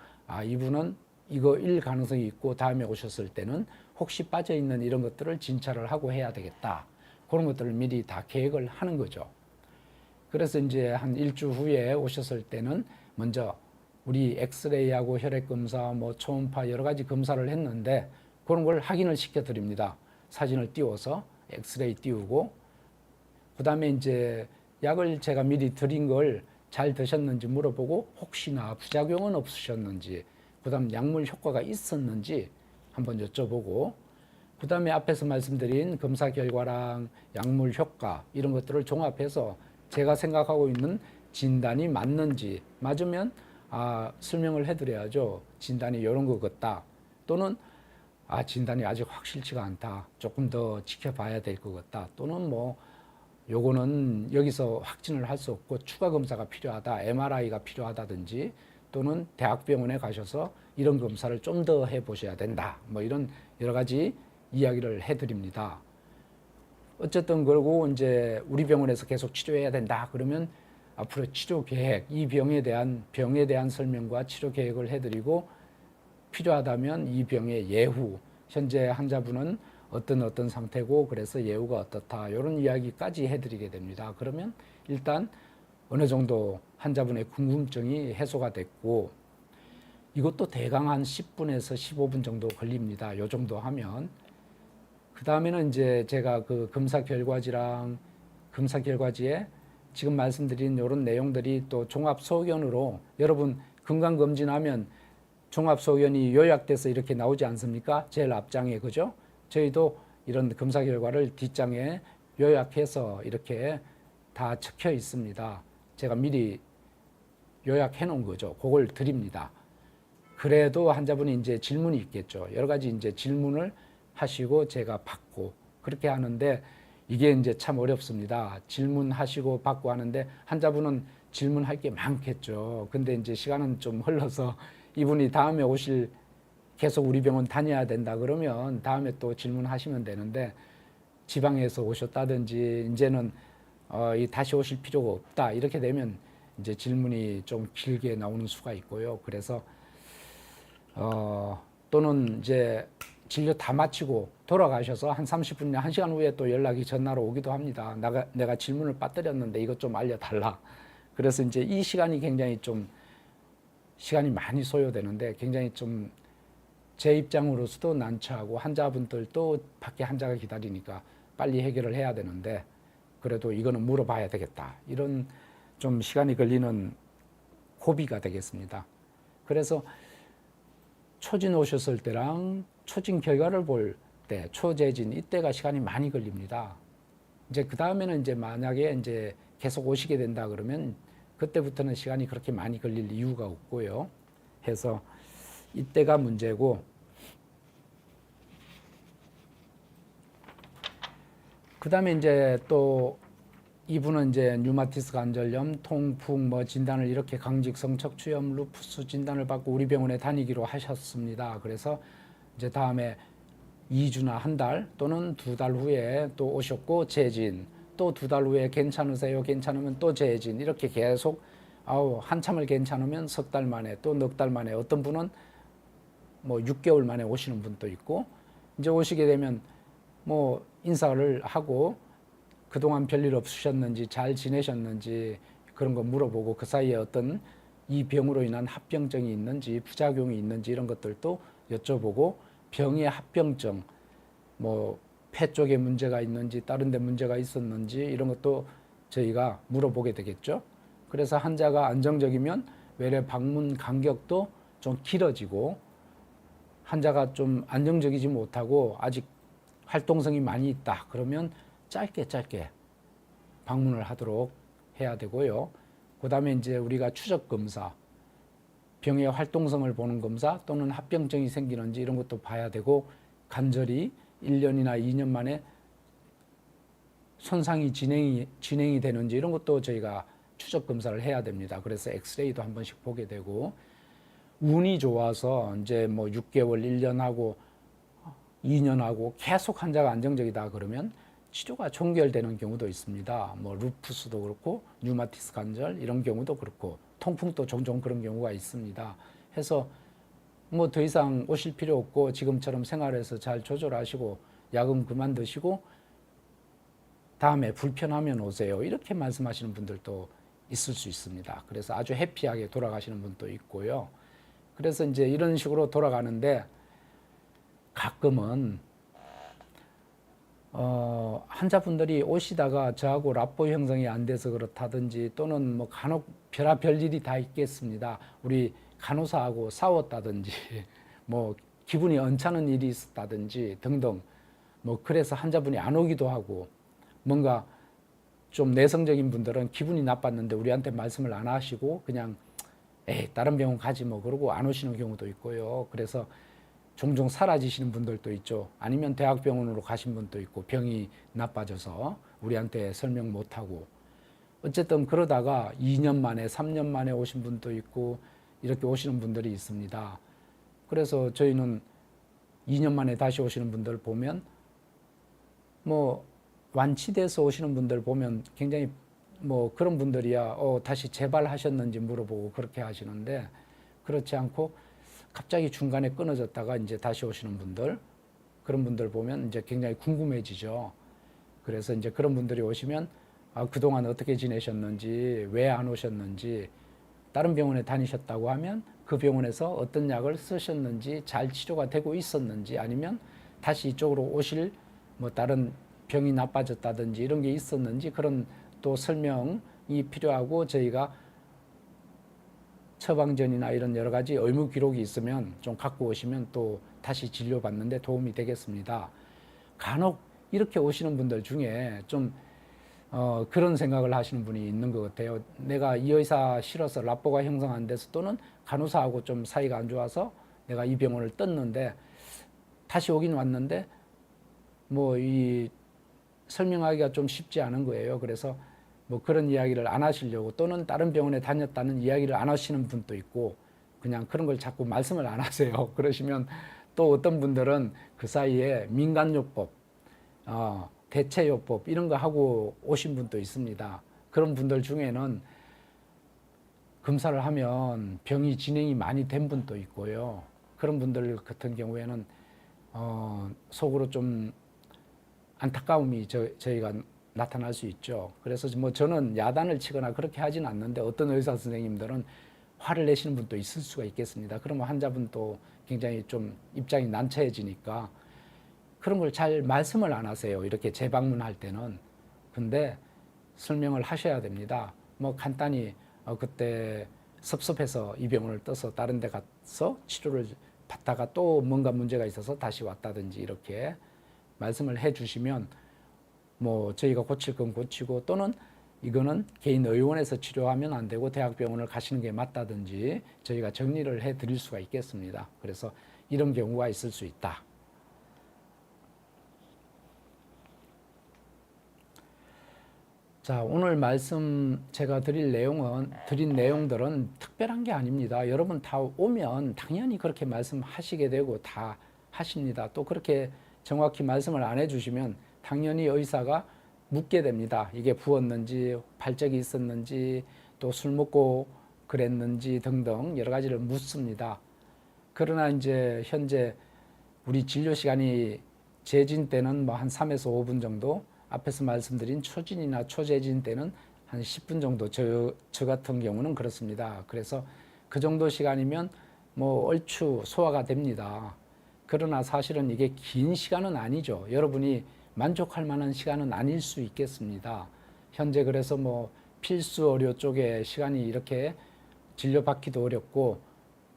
이분은 이거일 가능성이 있고 다음에 오셨을 때는 혹시 빠져 있는 이런 것들을 진찰을 하고 해야 되겠다. 그런 것들을 미리 다 계획을 하는 거죠. 그래서 이제 한 일주 후에 오셨을 때는 먼저 우리 엑스레이하고 혈액 검사, 뭐 초음파 여러 가지 검사를 했는데 그런 걸 확인을 시켜 드립니다. 사진을 띄워서 엑스레이 띄우고 그다음에 이제 약을 제가 미리 드린 걸 잘 드셨는지 물어보고 혹시나 부작용은 없으셨는지 그다음 약물 효과가 있었는지 한번 여쭤보고 그다음에 앞에서 말씀드린 검사 결과랑 약물 효과 이런 것들을 종합해서 제가 생각하고 있는 진단이 맞는지 맞으면 설명을 해드려야죠. 진단이 이런 것 같다. 또는 진단이 아직 확실치가 않다. 조금 더 지켜봐야 될 것 같다. 또는 뭐 요거는 여기서 확진을 할 수 없고 추가 검사가 필요하다. MRI가 필요하다든지 또는 대학병원에 가셔서 이런 검사를 좀 더 해보셔야 된다. 뭐 이런 여러 가지 이야기를 해드립니다. 어쨌든 그러고 이제 우리 병원에서 계속 치료해야 된다. 그러면 앞으로 치료 계획, 이 병에 대한 설명과 치료 계획을 해드리고 필요하다면 이 병의 예후, 현재 환자분은 어떤 상태고 그래서 예후가 어떻다 이런 이야기까지 해드리게 됩니다. 그러면 일단 어느 정도 환자분의 궁금증이 해소가 됐고 이것도 대강 한 10분에서 15분 정도 걸립니다. 요 정도 하면 그 다음에는 이제 제가 그 검사 결과지에 지금 말씀드린 이런 내용들이 또 종합소견으로 여러분 건강검진하면 종합소견이 요약돼서 이렇게 나오지 않습니까? 제일 앞장에 그죠? 저희도 이런 검사 결과를 뒷장에 요약해서 이렇게 다 적혀 있습니다. 제가 미리 요약해 놓은 거죠. 그걸 드립니다. 그래도 환자분이 이제 질문이 있겠죠. 여러 가지 이제 질문을 하시고 제가 받고 그렇게 하는데 이게 이제 참 어렵습니다. 질문하시고 받고 하는데 환자분은 질문할 게 많겠죠. 근데 이제 시간은 좀 흘러서 이분이 다음에 계속 우리 병원 다녀야 된다 그러면 다음에 또 질문하시면 되는데 지방에서 오셨다든지 이제는 다시 오실 필요가 없다 이렇게 되면 이제 질문이 좀 길게 나오는 수가 있고요. 그래서 또는 이제 진료 다 마치고 돌아가셔서 한 30분이나 1시간 후에 또 연락이 전화로 오기도 합니다. 내가 질문을 빠뜨렸는데 이것 좀 알려달라. 그래서 이제 이 시간이 굉장히 좀 시간이 많이 소요되는데 굉장히 좀 제 입장으로서도 난처하고 환자분들도 밖에 환자가 기다리니까 빨리 해결을 해야 되는데 그래도 이거는 물어봐야 되겠다. 이런 좀 시간이 걸리는 고비가 되겠습니다. 그래서 초진 오셨을 때랑 초진 결과를 볼 때, 초재진 이때가 시간이 많이 걸립니다. 이제 그 다음에는 이제 만약에 이제 계속 오시게 된다 그러면 그때부터는 시간이 그렇게 많이 걸릴 이유가 없고요. 해서 이때가 문제고 그 다음에 이제 또 이분은 이제 류마티스 관절염, 통풍 뭐 진단을 이렇게 강직성 척추염, 루푸스 진단을 받고 우리 병원에 다니기로 하셨습니다. 그래서 이제 다음에 2주나 한 달 또는 2달 후에 또 오셨고 재진, 또 2달 후에 괜찮으세요? 괜찮으면 또 재진 이렇게 계속 한참을 괜찮으면 석 달 만에 또 넉 달 만에 어떤 분은 뭐 6개월 만에 오시는 분도 있고 이제 오시게 되면 뭐 인사를 하고 그동안 별일 없으셨는지 잘 지내셨는지 그런 거 물어보고 그 사이에 어떤 이 병으로 인한 합병증이 있는지 부작용이 있는지 이런 것들도 여쭤보고 병의 합병증 뭐 폐 쪽에 문제가 있는지 다른 데 문제가 있었는지 이런 것도 저희가 물어보게 되겠죠. 그래서 환자가 안정적이면 외래 방문 간격도 좀 길어지고 환자가 좀 안정적이지 못하고 아직 활동성이 많이 있다 그러면 짧게 방문을 하도록 해야 되고요. 그 다음에 이제 우리가 추적 검사, 병의 활동성을 보는 검사 또는 합병증이 생기는지 이런 것도 봐야 되고 관절이 1년이나 2년 만에 손상이 진행이 되는지 이런 것도 저희가 추적 검사를 해야 됩니다. 그래서 엑스레이도 한 번씩 보게 되고 운이 좋아서 이제 뭐 6개월, 1년하고 2년하고 계속 환자가 안정적이다 그러면 치료가 종결되는 경우도 있습니다. 뭐 루푸스도 그렇고 류마티스 관절 이런 경우도 그렇고 통풍도 종종 그런 경우가 있습니다. 해서 뭐 더 이상 오실 필요 없고 지금처럼 생활해서 잘 조절하시고 약은 그만 드시고 다음에 불편하면 오세요. 이렇게 말씀하시는 분들도 있을 수 있습니다. 그래서 아주 해피하게 돌아가시는 분도 있고요. 그래서 이제 이런 식으로 돌아가는데 가끔은 환자분들이 오시다가 저하고 라포 형성이 안 돼서 그렇다든지 또는 뭐 간혹 별의별 일이 다 있겠습니다. 우리 간호사하고 싸웠다든지 뭐 기분이 언짢은 일이 있었다든지 등등 뭐 그래서 환자분이 안 오기도 하고 뭔가 좀 내성적인 분들은 기분이 나빴는데 우리한테 말씀을 안 하시고 그냥 에이 다른 병원 가지 뭐 그러고 안 오시는 경우도 있고요. 그래서 종종 사라지시는 분들도 있죠. 아니면 대학병원으로 가신 분도 있고 병이 나빠져서 우리한테 설명 못하고 어쨌든 그러다가 2년 만에 3년 만에 오신 분도 있고 이렇게 오시는 분들이 있습니다. 그래서 저희는 2년 만에 다시 오시는 분들 보면 뭐 완치돼서 오시는 분들 보면 굉장히 뭐 그런 분들이야 다시 재발하셨는지 물어보고 그렇게 하시는데 그렇지 않고 갑자기 중간에 끊어졌다가 이제 다시 오시는 분들 그런 분들 보면 이제 굉장히 궁금해지죠. 그래서 이제 그런 분들이 오시면 그동안 어떻게 지내셨는지 왜 안 오셨는지 다른 병원에 다니셨다고 하면 그 병원에서 어떤 약을 쓰셨는지 잘 치료가 되고 있었는지 아니면 다시 이쪽으로 오실 뭐 다른 병이 나빠졌다든지 이런 게 있었는지 그런 또 설명이 필요하고 저희가 처방전이나 이런 여러 가지 의무 기록이 있으면 좀 갖고 오시면 또 다시 진료받는데 도움이 되겠습니다. 간혹 이렇게 오시는 분들 중에 좀 그런 생각을 하시는 분이 있는 것 같아요. 내가 이 의사 싫어서 라포가 형성 안 돼서 또는 간호사하고 좀 사이가 안 좋아서 내가 이 병원을 떴는데 다시 오긴 왔는데 뭐 이 설명하기가 좀 쉽지 않은 거예요. 그래서 뭐 그런 이야기를 안 하시려고 또는 다른 병원에 다녔다는 이야기를 안 하시는 분도 있고 그냥 그런 걸 자꾸 말씀을 안 하세요. 그러시면 또 어떤 분들은 그 사이에 민간요법, 대체요법 이런 거 하고 오신 분도 있습니다. 그런 분들 중에는 검사를 하면 병이 진행이 많이 된 분도 있고요. 그런 분들 같은 경우에는 속으로 좀 안타까움이 저희가 나타날 수 있죠. 그래서 뭐 저는 야단을 치거나 그렇게 하진 않는데 어떤 의사 선생님들은 화를 내시는 분도 있을 수가 있겠습니다. 그러면 환자분도 굉장히 좀 입장이 난처해지니까 그런 걸 잘 말씀을 안 하세요. 이렇게 재방문할 때는. 근데 설명을 하셔야 됩니다. 뭐 간단히 그때 섭섭해서 이 병원을 떠서 다른 데 가서 치료를 받다가 또 뭔가 문제가 있어서 다시 왔다든지 이렇게 말씀을 해 주시면 뭐 저희가 고칠 건 고치고 또는 이거는 개인 의원에서 치료하면 안 되고 대학병원을 가시는 게 맞다든지 저희가 정리를 해 드릴 수가 있겠습니다. 그래서 이런 경우가 있을 수 있다. 자, 오늘 말씀 제가 드린 내용들은 특별한 게 아닙니다. 여러분 다 오면 당연히 그렇게 말씀하시게 되고 다 하십니다. 또 그렇게 정확히 말씀을 안 해주시면 당연히 의사가 묻게 됩니다. 이게 부었는지, 발적이 있었는지, 또 술 먹고 그랬는지 등등 여러 가지를 묻습니다. 그러나 이제 현재 우리 진료 시간이 재진 때는 뭐 한 3에서 5분 정도, 앞에서 말씀드린 초진이나 초재진 때는 한 10분 정도 저 같은 경우는 그렇습니다. 그래서 그 정도 시간이면 뭐 얼추 소화가 됩니다. 그러나 사실은 이게 긴 시간은 아니죠. 여러분이 만족할 만한 시간은 아닐 수 있겠습니다. 현재 그래서 뭐 필수 의료 쪽에 시간이 이렇게 진료받기도 어렵고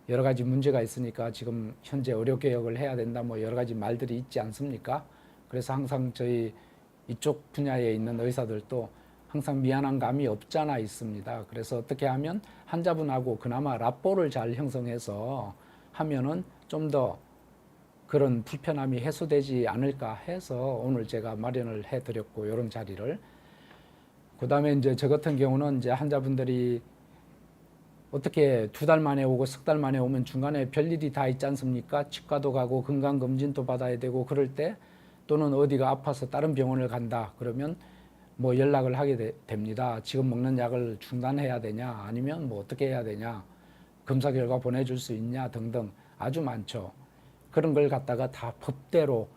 여러 가지 문제가 있으니까 지금 현재 의료 개혁을 해야 된다 뭐 여러 가지 말들이 있지 않습니까? 그래서 항상 저희 이쪽 분야에 있는 의사들도 항상 미안한 감이 없잖아 있습니다. 그래서 어떻게 하면 환자분하고 그나마 라포를 잘 형성해서 하면은 좀 더 그런 불편함이 해소되지 않을까 해서 오늘 제가 마련을 해드렸고 이런 자리를 그 다음에 이제 저 같은 경우는 이제 환자분들이 어떻게 2달 만에 오고 석 달 만에 오면 중간에 별일이 다 있지 않습니까? 치과도 가고 건강검진도 받아야 되고 그럴 때 또는 어디가 아파서 다른 병원을 간다 그러면 뭐 연락을 하게 됩니다. 지금 먹는 약을 중단해야 되냐 아니면 뭐 어떻게 해야 되냐 검사 결과 보내줄 수 있냐 등등 아주 많죠. 그런 걸 갖다가 다 법대로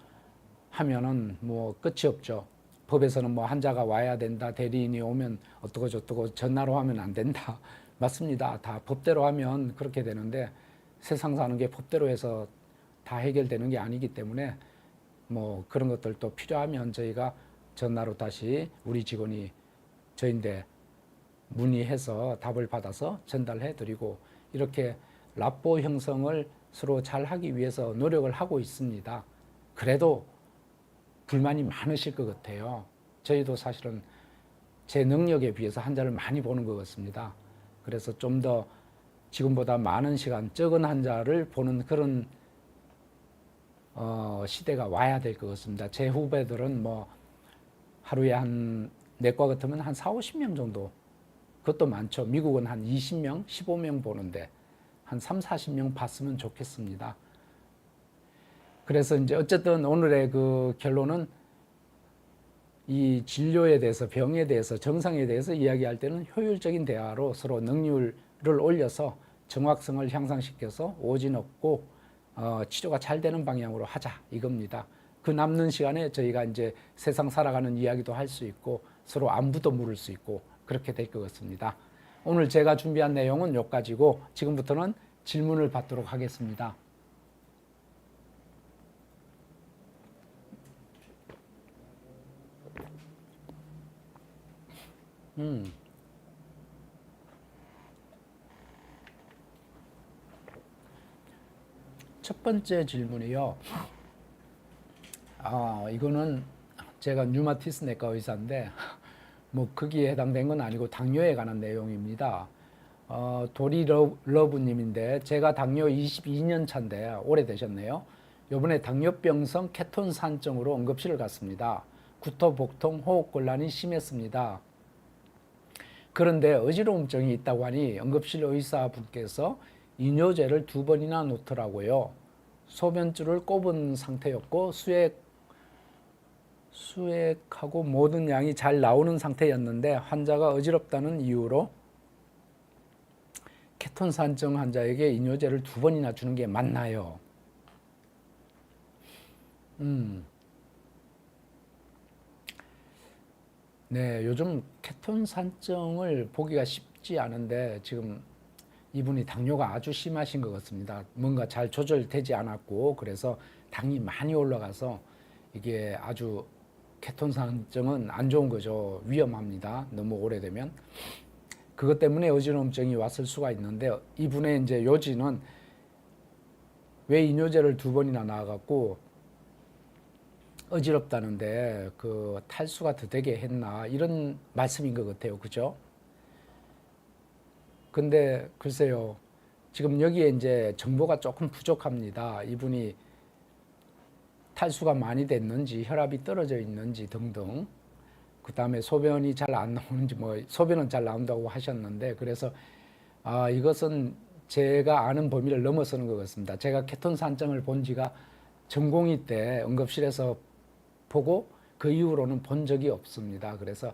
하면은 뭐 끝이 없죠. 법에서는 뭐 환자가 와야 된다, 대리인이 오면 어떠고 저떠고 전화로 하면 안 된다. 맞습니다. 다 법대로 하면 그렇게 되는데 세상 사는 게 법대로 해서 다 해결되는 게 아니기 때문에 뭐 그런 것들도 필요하면 저희가 전화로 다시 우리 직원이 저인데 문의해서 답을 받아서 전달해 드리고 이렇게 라포 형성을 서로 잘 하기 위해서 노력을 하고 있습니다. 그래도 불만이 많으실 것 같아요. 저희도 사실은 제 능력에 비해서 환자를 많이 보는 것 같습니다. 그래서 좀 더 지금보다 많은 시간, 적은 환자를 보는 그런 시대가 와야 될 것 같습니다. 제 후배들은 뭐 하루에 한 내과 같으면 한 4, 50명 정도, 그것도 많죠. 미국은 한 20명, 15명 보는데 한 3, 40명 봤으면 좋겠습니다. 그래서 이제 어쨌든 오늘의 그 결론은 이 진료에 대해서, 병에 대해서, 정상에 대해서 이야기할 때는 효율적인 대화로 서로 능률을 올려서 정확성을 향상시켜서 오진 없고 치료가 잘 되는 방향으로 하자 이겁니다. 그 남는 시간에 저희가 이제 세상 살아가는 이야기도 할 수 있고 서로 안부도 물을 수 있고 그렇게 될 것 같습니다. 오늘 제가 준비한 내용은 여기까지고 지금부터는 질문을 받도록 하겠습니다. 첫 번째 질문이요. 이거는 제가 류마티스 내과 의사인데 뭐 거기에 해당된 건 아니고 당뇨에 관한 내용입니다. 도리 러브님인데 제가 당뇨 22년 차인데 오래되셨네요. 요번에 당뇨병성 케톤산증으로 응급실을 갔습니다. 구토, 복통, 호흡곤란이 심했습니다. 그런데 어지러움증이 있다고 하니 응급실 의사분께서 이뇨제를 2번이나 놓더라고요. 소변줄을 꼽은 상태였고 수액하고 모든 양이 잘 나오는 상태였는데 환자가 어지럽다는 이유로 케톤산증 환자에게 이뇨제를 2번이나 주는 게 맞나요? 네, 요즘 케톤산증을 보기가 쉽지 않은데 지금 이분이 당뇨가 아주 심하신 것 같습니다. 뭔가 잘 조절되지 않았고 그래서 당이 많이 올라가서 이게 아주 케톤산증은 안 좋은 거죠. 위험합니다. 너무 오래되면. 그것 때문에 어지러움증이 왔을 수가 있는데 이분의 이제 요지는 왜 이뇨제를 2번이나 놔갖고 어지럽다는데 그 탈수가 더 되게 했나 이런 말씀인 것 같아요. 그죠? 근데 글쎄요. 지금 여기에 이제 정보가 조금 부족합니다. 이분이 탈수가 많이 됐는지 혈압이 떨어져 있는지 등등 그 다음에 소변이 잘 안 나오는지 뭐 소변은 잘 나온다고 하셨는데 그래서 이것은 제가 아는 범위를 넘어서는 것 같습니다. 제가 케톤산증을 본 지가 전공의 때 응급실에서 보고 그 이후로는 본 적이 없습니다. 그래서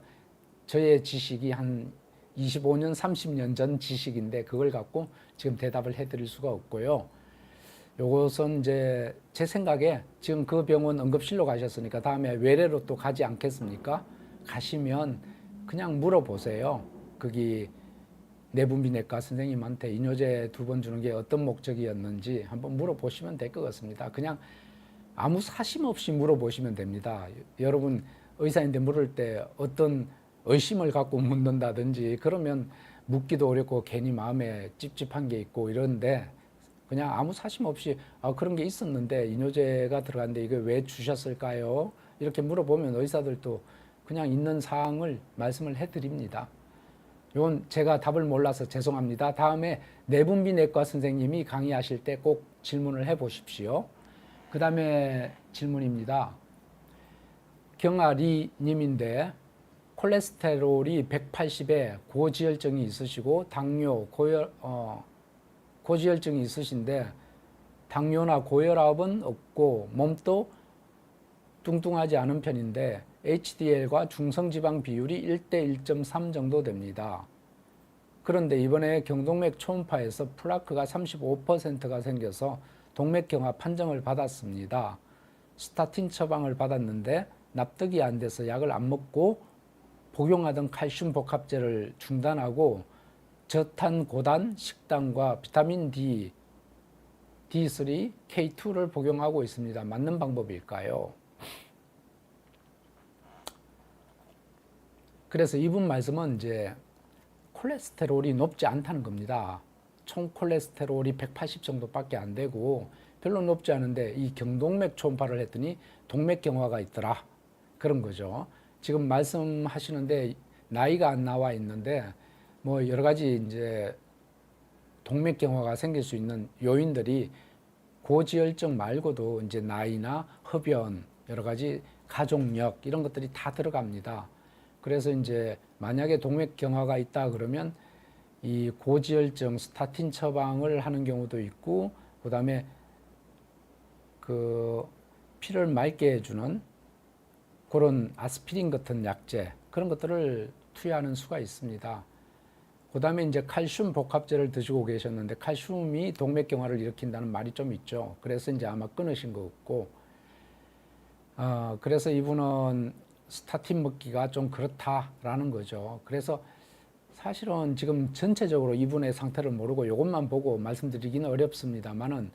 저의 지식이 한 25년, 30년 전 지식인데 그걸 갖고 지금 대답을 해드릴 수가 없고요. 요것은 이제 제 생각에 지금 그 병원 응급실로 가셨으니까 다음에 외래로 또 가지 않겠습니까? 가시면 그냥 물어보세요. 거기 내분비내과 선생님한테 이뇨제 2번 주는 게 어떤 목적이었는지 한번 물어보시면 될 것 같습니다. 그냥 아무 사심 없이 물어보시면 됩니다. 여러분 의사인데 물을 때 어떤 의심을 갖고 묻는다든지 그러면 묻기도 어렵고 괜히 마음에 찝찝한 게 있고 이런데 그냥 아무 사심 없이 그런 게 있었는데 이뇨제가 들어갔는데 이거 왜 주셨을까요? 이렇게 물어보면 의사들도 그냥 있는 사항을 말씀을 해드립니다. 이건 제가 답을 몰라서 죄송합니다. 다음에 내분비내과 선생님이 강의하실 때 꼭 질문을 해보십시오. 그 다음에 질문입니다. 경아리 님인데 콜레스테롤이 180에 고지혈증이 있으시고 당뇨, 고지혈증이 있으신데 당뇨나 고혈압은 없고 몸도 뚱뚱하지 않은 편인데 HDL과 중성지방 비율이 1대 1.3 정도 됩니다. 그런데 이번에 경동맥 초음파에서 플라크가 35%가 생겨서 동맥경화 판정을 받았습니다. 스타틴 처방을 받았는데 납득이 안 돼서 약을 안 먹고 복용하던 칼슘 복합제를 중단하고 저탄 고단 식단과 비타민 D, D3, K2를 복용하고 있습니다. 맞는 방법일까요? 그래서 이분 말씀은 이제 콜레스테롤이 높지 않다는 겁니다. 총 콜레스테롤이 180 정도밖에 안 되고 별로 높지 않은데 이 경동맥 초음파를 했더니 동맥경화가 있더라. 그런 거죠. 지금 말씀하시는데 나이가 안 나와 있는데 뭐 여러 가지 이제 동맥경화가 생길 수 있는 요인들이 고지혈증 말고도 이제 나이나 흡연, 여러 가지 가족력 이런 것들이 다 들어갑니다. 그래서 이제 만약에 동맥경화가 있다 그러면 이 고지혈증 스타틴 처방을 하는 경우도 있고, 그다음에 그 피를 맑게 해주는 그런 아스피린 같은 약제 그런 것들을 투여하는 수가 있습니다. 그다음에 이제 칼슘 복합제를 드시고 계셨는데 칼슘이 동맥경화를 일으킨다는 말이 좀 있죠. 그래서 이제 아마 끊으신 것 같고, 그래서 이분은 스타틴 먹기가 좀 그렇다라는 거죠. 그래서 사실은 지금 전체적으로 이분의 상태를 모르고 이것만 보고 말씀드리기는 어렵습니다만은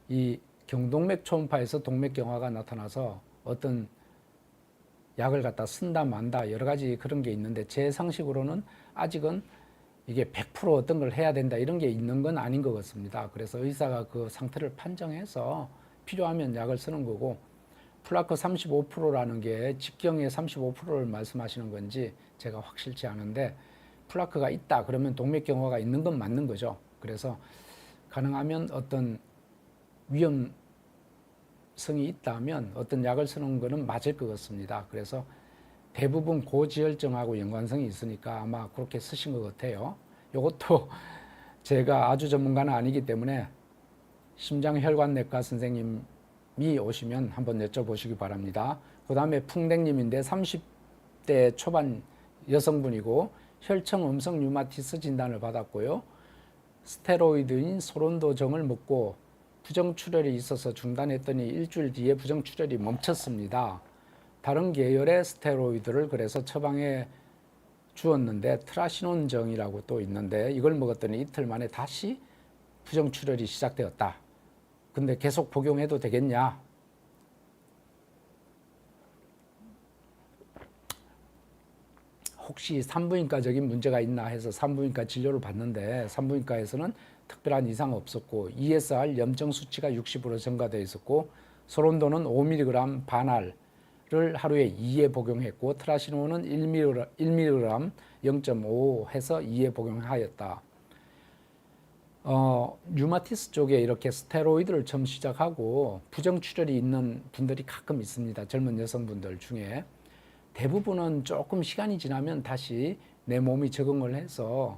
이 경동맥 초음파에서 동맥경화가 나타나서 어떤 약을 갖다 쓴다 만다 여러 가지 그런 게 있는데 제 상식으로는 아직은 이게 100% 어떤 걸 해야 된다 이런 게 있는 건 아닌 것 같습니다. 그래서 의사가 그 상태를 판정해서 필요하면 약을 쓰는 거고, 플라크 35%라는 게 직경의 35%를 말씀하시는 건지 제가 확실치 않은데 플라크가 있다 그러면 동맥경화가 있는 건 맞는 거죠. 그래서 가능하면 어떤 위험성이 있다면 어떤 약을 쓰는 거는 맞을 것 같습니다. 그래서 대부분 고지혈증하고 연관성이 있으니까 아마 그렇게 쓰신 것 같아요. 이것도 제가 아주 전문가는 아니기 때문에 심장혈관내과 선생님이 오시면 한번 여쭤보시기 바랍니다. 그 다음에 풍뎅님인데 30대 초반 여성분이고 혈청 음성 류마티스 진단을 받았고요. 스테로이드인 소론도정을 먹고 부정출혈이 있어서 중단했더니 일주일 뒤에 부정출혈이 멈췄습니다. 다른 계열의 스테로이드를 그래서 처방해 주었는데 트라시논정이라고 또 있는데 이걸 먹었더니 이틀 만에 다시 부정출혈이 시작되었다. 근데 계속 복용해도 되겠냐? 혹시 산부인과적인 문제가 있나 해서 산부인과 진료를 받는데 산부인과에서는 특별한 이상 없었고 ESR 염증 수치가 60으로 증가되어 있었고 소론도는 5mg 반알 를 하루에 2회 복용했고 트라시논은 1mg 0.5 해서 2회 복용하였다. 류마티스 쪽에 이렇게 스테로이드를 처음 시작하고 부정출혈이 있는 분들이 가끔 있습니다. 젊은 여성분들 중에. 대부분은 조금 시간이 지나면 다시 내 몸이 적응을 해서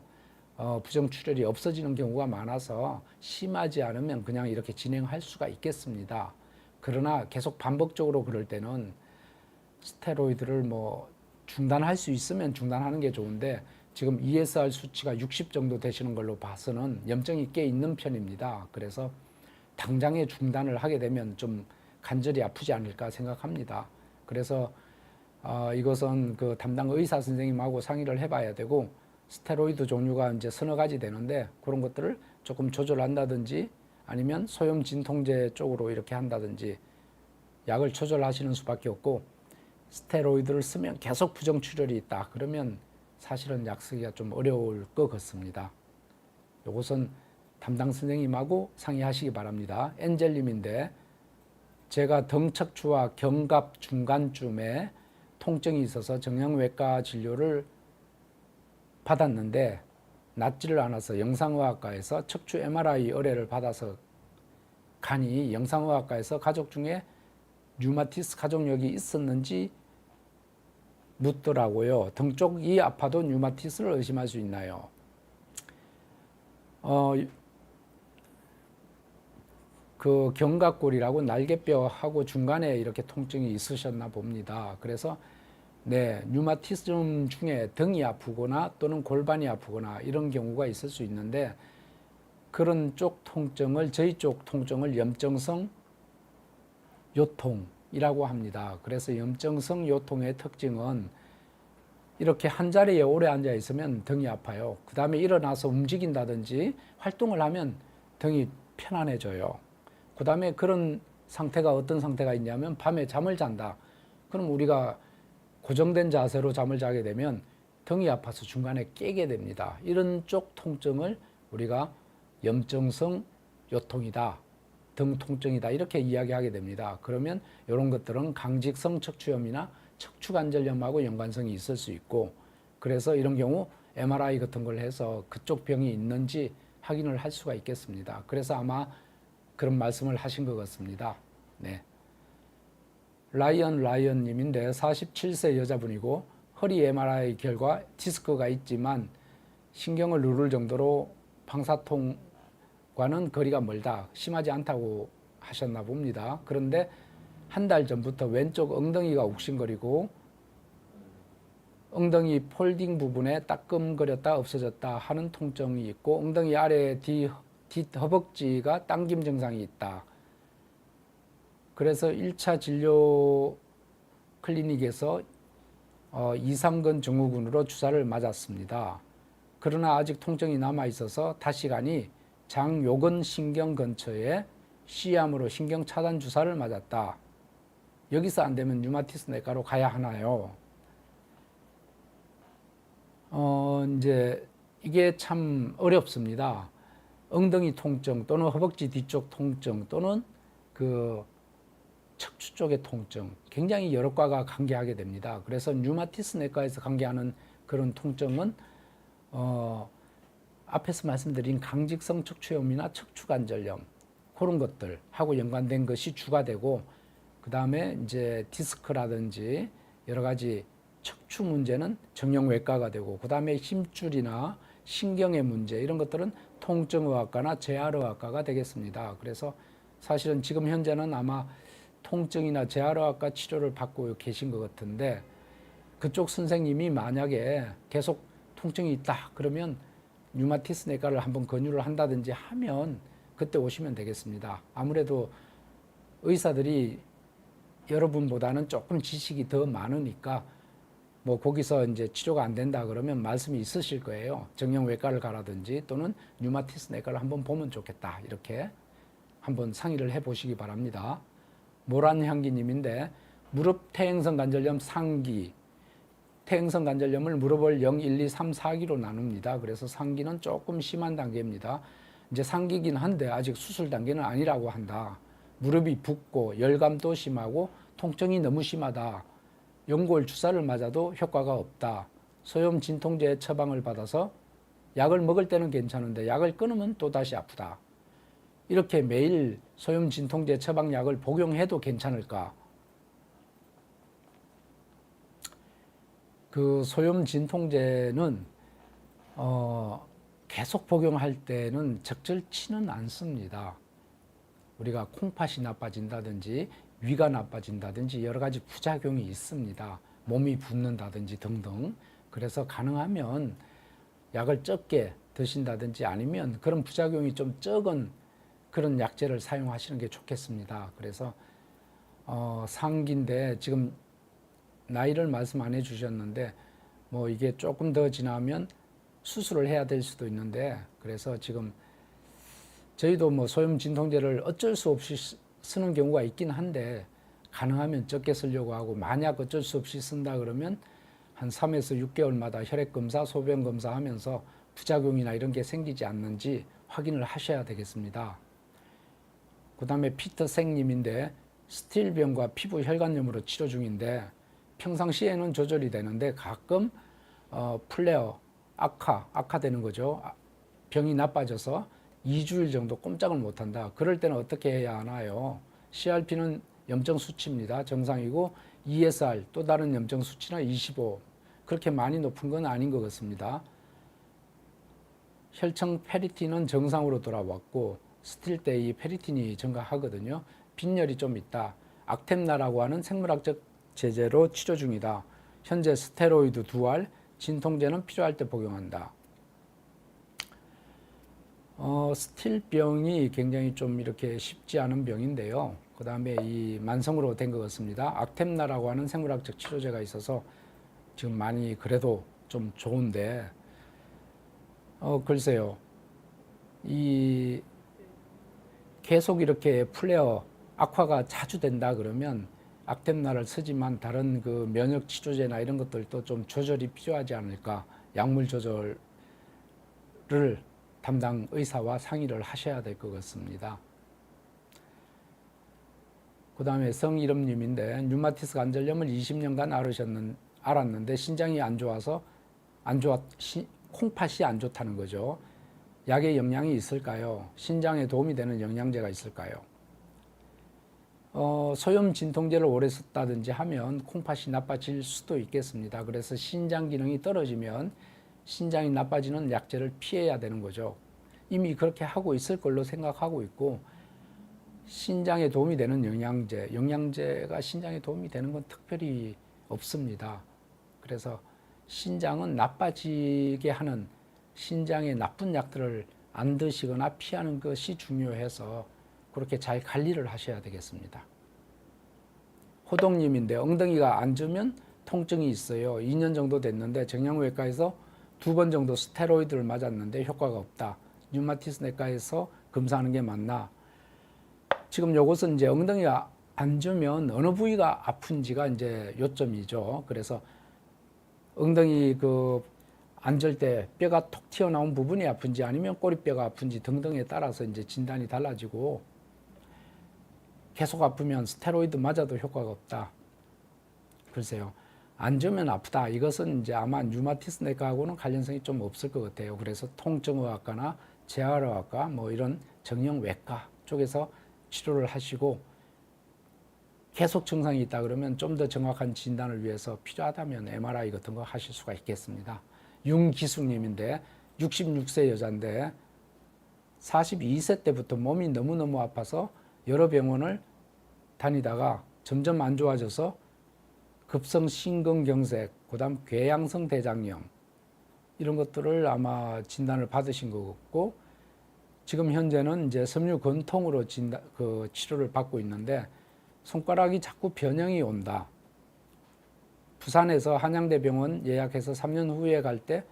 부정출혈이 없어지는 경우가 많아서 심하지 않으면 그냥 이렇게 진행할 수가 있겠습니다. 그러나 계속 반복적으로 그럴 때는 스테로이드를 뭐 중단할 수 있으면 중단하는 게 좋은데 지금 ESR 수치가 60 정도 되시는 걸로 봐서는 염증이 꽤 있는 편입니다. 그래서 당장에 중단을 하게 되면 좀 간절히 아프지 않을까 생각합니다. 그래서 이것은 그 담당 의사 선생님하고 상의를 해봐야 되고 스테로이드 종류가 이제 서너 가지 되는데 그런 것들을 조금 조절한다든지 아니면 소염 진통제 쪽으로 이렇게 한다든지 약을 조절하시는 수밖에 없고, 스테로이드를 쓰면 계속 부정출혈이 있다 그러면 사실은 약 쓰기가 좀 어려울 것 같습니다. 이것은 담당 선생님하고 상의하시기 바랍니다. 엔젤님인데 제가 등 척추와 견갑 중간쯤에 통증이 있어서 정형외과 진료를 받았는데 낫지를 않아서 영상의학과에서 척추 MRI 의뢰를 받아서 가니 영상의학과에서 가족 중에 류마티스 가족력이 있었는지 묻더라고요. 등 쪽이 아파도 류마티스를 의심할 수 있나요? 그 견갑골이라고 날개뼈하고 중간에 이렇게 통증이 있으셨나 봅니다. 그래서 네, 류마티즘 중에 등이 아프거나 또는 골반이 아프거나 이런 경우가 있을 수 있는데 그런 쪽 통증을 저희 쪽 통증을 염증성 요통이라고 합니다. 그래서 염증성 요통의 특징은 이렇게 한 자리에 오래 앉아 있으면 등이 아파요. 그 다음에 일어나서 움직인다든지 활동을 하면 등이 편안해져요. 그 다음에 그런 상태가 어떤 상태가 있냐면 밤에 잠을 잔다. 그럼 우리가 고정된 자세로 잠을 자게 되면 등이 아파서 중간에 깨게 됩니다. 이런 쪽 통증을 우리가 염증성 요통이다, 등 통증이다 이렇게 이야기하게 됩니다. 그러면 이런 것들은 강직성 척추염이나 척추관절염하고 연관성이 있을 수 있고, 그래서 이런 경우 MRI 같은 걸 해서 그쪽 병이 있는지 확인을 할 수가 있겠습니다. 그래서 아마 그런 말씀을 하신 것 같습니다. 네. 라이언님인데 47세 여자분이고 허리 MRI 결과 디스크가 있지만 신경을 누를 정도로 방사통과는 거리가 멀다, 심하지 않다고 하셨나 봅니다. 그런데 한 달 전부터 왼쪽 엉덩이가 욱신거리고 엉덩이 폴딩 부분에 따끔거렸다 없어졌다 하는 통증이 있고 엉덩이 아래 뒷허벅지가 당김 증상이 있다. 그래서 1차 진료 클리닉에서 이상근 증후군으로 주사를 맞았습니다. 그러나 아직 통증이 남아있어서 다시가니 장요근 신경 근처에 C암으로 신경 차단 주사를 맞았다. 여기서 안 되면 류마티스 내과로 가야 하나요? 이제 이게 참 어렵습니다. 엉덩이 통증 또는 허벅지 뒤쪽 통증 또는 그 척추 쪽의 통증 굉장히 여러 과가 관계하게 됩니다. 그래서 류마티스 내과에서 관계하는 그런 통증은 앞에서 말씀드린 강직성 척추염이나 척추관절염 그런 것들하고 연관된 것이 주가 되고, 그 다음에 이제 디스크라든지 여러 가지 척추 문제는 정형외과가 되고, 그 다음에 힘줄이나 신경의 문제 이런 것들은 통증의학과나 재활의학과가 되겠습니다. 그래서 사실은 지금 현재는 아마 통증이나 재활의학과 치료를 받고 계신 것 같은데, 그쪽 선생님이 만약에 계속 통증이 있다 그러면 류마티스 내과를 한번 권유를 한다든지 하면 그때 오시면 되겠습니다. 아무래도 의사들이 여러분보다는 조금 지식이 더 많으니까 뭐 거기서 이제 치료가 안 된다 그러면 말씀이 있으실 거예요. 정형외과를 가라든지 또는 류마티스 내과를 한번 보면 좋겠다 이렇게 한번 상의를 해보시기 바랍니다. 모란향기님인데 무릎 퇴행성 관절염 상기, 퇴행성 관절염을 무릎을 0, 1, 2, 3, 4기로 나눕니다. 그래서 상기는 조금 심한 단계입니다. 이제 상기긴 한데 아직 수술 단계는 아니라고 한다. 무릎이 붓고 열감도 심하고 통증이 너무 심하다. 연골 주사를 맞아도 효과가 없다. 소염 진통제 처방을 받아서 약을 먹을 때는 괜찮은데 약을 끊으면 또다시 아프다. 이렇게 매일 소염 진통제 처방약을 복용해도 괜찮을까? 그 소염 진통제는 계속 복용할 때는 적절치는 않습니다. 우리가 콩팥이 나빠진다든지 위가 나빠진다든지 여러 가지 부작용이 있습니다. 몸이 붓는다든지 등등. 그래서 가능하면 약을 적게 드신다든지 아니면 그런 부작용이 좀 적은 그런 약제를 사용하시는 게 좋겠습니다. 그래서 상기인데 지금 나이를 말씀 안 해주셨는데 뭐 이게 조금 더 지나면 수술을 해야 될 수도 있는데, 그래서 지금 저희도 뭐 소염 진통제를 어쩔 수 없이 쓰는 경우가 있긴 한데 가능하면 적게 쓰려고 하고, 만약 어쩔 수 없이 쓴다 그러면 한 3에서 6개월마다 혈액검사, 소변검사 하면서 부작용이나 이런 게 생기지 않는지 확인을 하셔야 되겠습니다. 그 다음에 피터생님인데 스틸병과 피부 혈관염으로 치료 중인데 평상시에는 조절이 되는데 가끔 플레어, 악화되는 거죠. 병이 나빠져서 2주일 정도 꼼짝을 못한다. 그럴 때는 어떻게 해야 하나요? CRP는 염증 수치입니다. 정상이고 ESR 또 다른 염증 수치는 25. 그렇게 많이 높은 건 아닌 것 같습니다. 혈청 페리틴은 정상으로 돌아왔고 스틸 때 이 페리틴이 증가하거든요. 빈혈이 좀 있다. 악템나라고 하는 생물학적 제제로 치료 중이다. 현재 스테로이드 2알, 진통제는 필요할 때 복용한다. 스틸병이 굉장히 좀 이렇게 쉽지 않은 병인데요. 그 다음에 이 만성으로 된 것 같습니다. 악템라라고 하는 생물학적 치료제가 있어서 지금 많이 그래도 좀 좋은데, 글쎄요. 이 계속 이렇게 플레어, 악화가 자주 된다 그러면 악템라를 쓰지만 다른 그 면역 치료제나 이런 것들도 좀 조절이 필요하지 않을까. 약물 조절을 담당 의사와 상의를 하셔야 될 것 같습니다. 그 다음에 성이름님인데 류마티스 관절염을 20년간 알았는데 신장이 안 좋아서 콩팥이 안 좋다는 거죠. 약의 영향이 있을까요? 신장에 도움이 되는 영양제가 있을까요? 소염 진통제를 오래 썼다든지 하면 콩팥이 나빠질 수도 있겠습니다. 그래서 신장 기능이 떨어지면 신장이 나빠지는 약제를 피해야 되는 거죠. 이미 그렇게 하고 있을 걸로 생각하고 있고, 신장에 도움이 되는 영양제가 신장에 도움이 되는 건 특별히 없습니다. 그래서 신장은 나빠지게 하는 신장의 나쁜 약들을 안 드시거나 피하는 것이 중요해서 그렇게 잘 관리를 하셔야 되겠습니다. 호동님인데 엉덩이가 안 좋으면 통증이 있어요. 2년 정도 됐는데 정형외과에서 2번 정도 스테로이드를 맞았는데 효과가 없다. 류마티스 내과에서 검사하는 게 맞나? 지금 요것은 이제 엉덩이가 안 좋으면 어느 부위가 아픈지가 이제 요점이죠. 그래서 엉덩이 앉을 때 뼈가 톡 튀어나온 부분이 아픈지 아니면 꼬리뼈가 아픈지 등등에 따라서 이제 진단이 달라지고, 계속 아프면 스테로이드 맞아도 효과가 없다. 글쎄요. 안 좋으면 아프다. 이것은 이제 아마 류마티스 내과하고는 관련성이 좀 없을 것 같아요. 그래서 통증의학과나 재활의학과 뭐 이런 정형외과 쪽에서 치료를 하시고, 계속 증상이 있다 그러면 좀 더 정확한 진단을 위해서 필요하다면 MRI 같은 거 하실 수가 있겠습니다. 윤기숙님인데 66세 여자인데 42세 때부터 몸이 너무너무 아파서 여러 병원을 다니다가 점점 안 좋아져서 급성 심근경색, 그다음 궤양성 대장염 이런 것들을 아마 진단을 받으신 것 같고, 지금 현재는 이제 섬유건통으로 치료를 받고 있는데 손가락이 자꾸 변형이 온다. 부산에서 한양대병원 예약해서 3년 후에 갈 때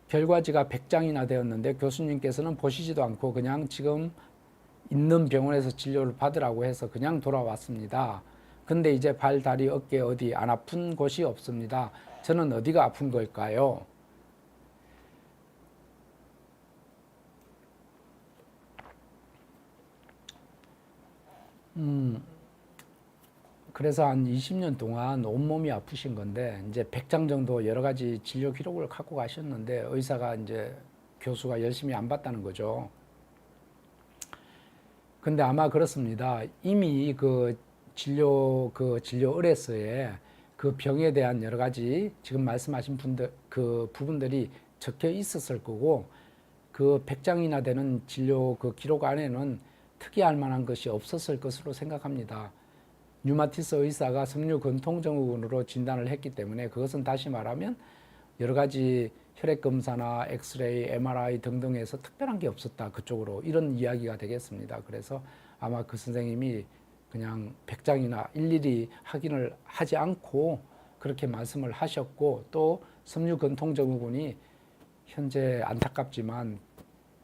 결과지가 100장이나 되었는데 교수님께서는 보시지도 않고 그냥 지금 있는 병원에서 진료를 받으라고 해서 그냥 돌아왔습니다. 근데 이제 발, 다리, 어깨 어디 안 아픈 곳이 없습니다. 저는 어디가 아픈 걸까요? 그래서 한 20년 동안 온몸이 아프신 건데 이제 100장 정도 여러 가지 진료 기록을 갖고 가셨는데 의사가 이제 교수가 열심히 안 봤다는 거죠. 근데 아마 그렇습니다. 이미 그 진료 의뢰서에 그 병에 대한 여러 가지 지금 말씀하신 부분들이 적혀 있었을 거고, 그 100장이나 되는 진료 그 기록 안에는 특이할 만한 것이 없었을 것으로 생각합니다. 류마티스 의사가 섬유근통증후군으로 진단을 했기 때문에 그것은 다시 말하면 여러 가지 혈액검사나 엑스레이, MRI 등등에서 특별한 게 없었다. 그쪽으로 이런 이야기가 되겠습니다. 그래서 아마 그 선생님이 그냥 100장이나 일일이 확인을 하지 않고 그렇게 말씀을 하셨고, 또 섬유근통증후군이 현재 안타깝지만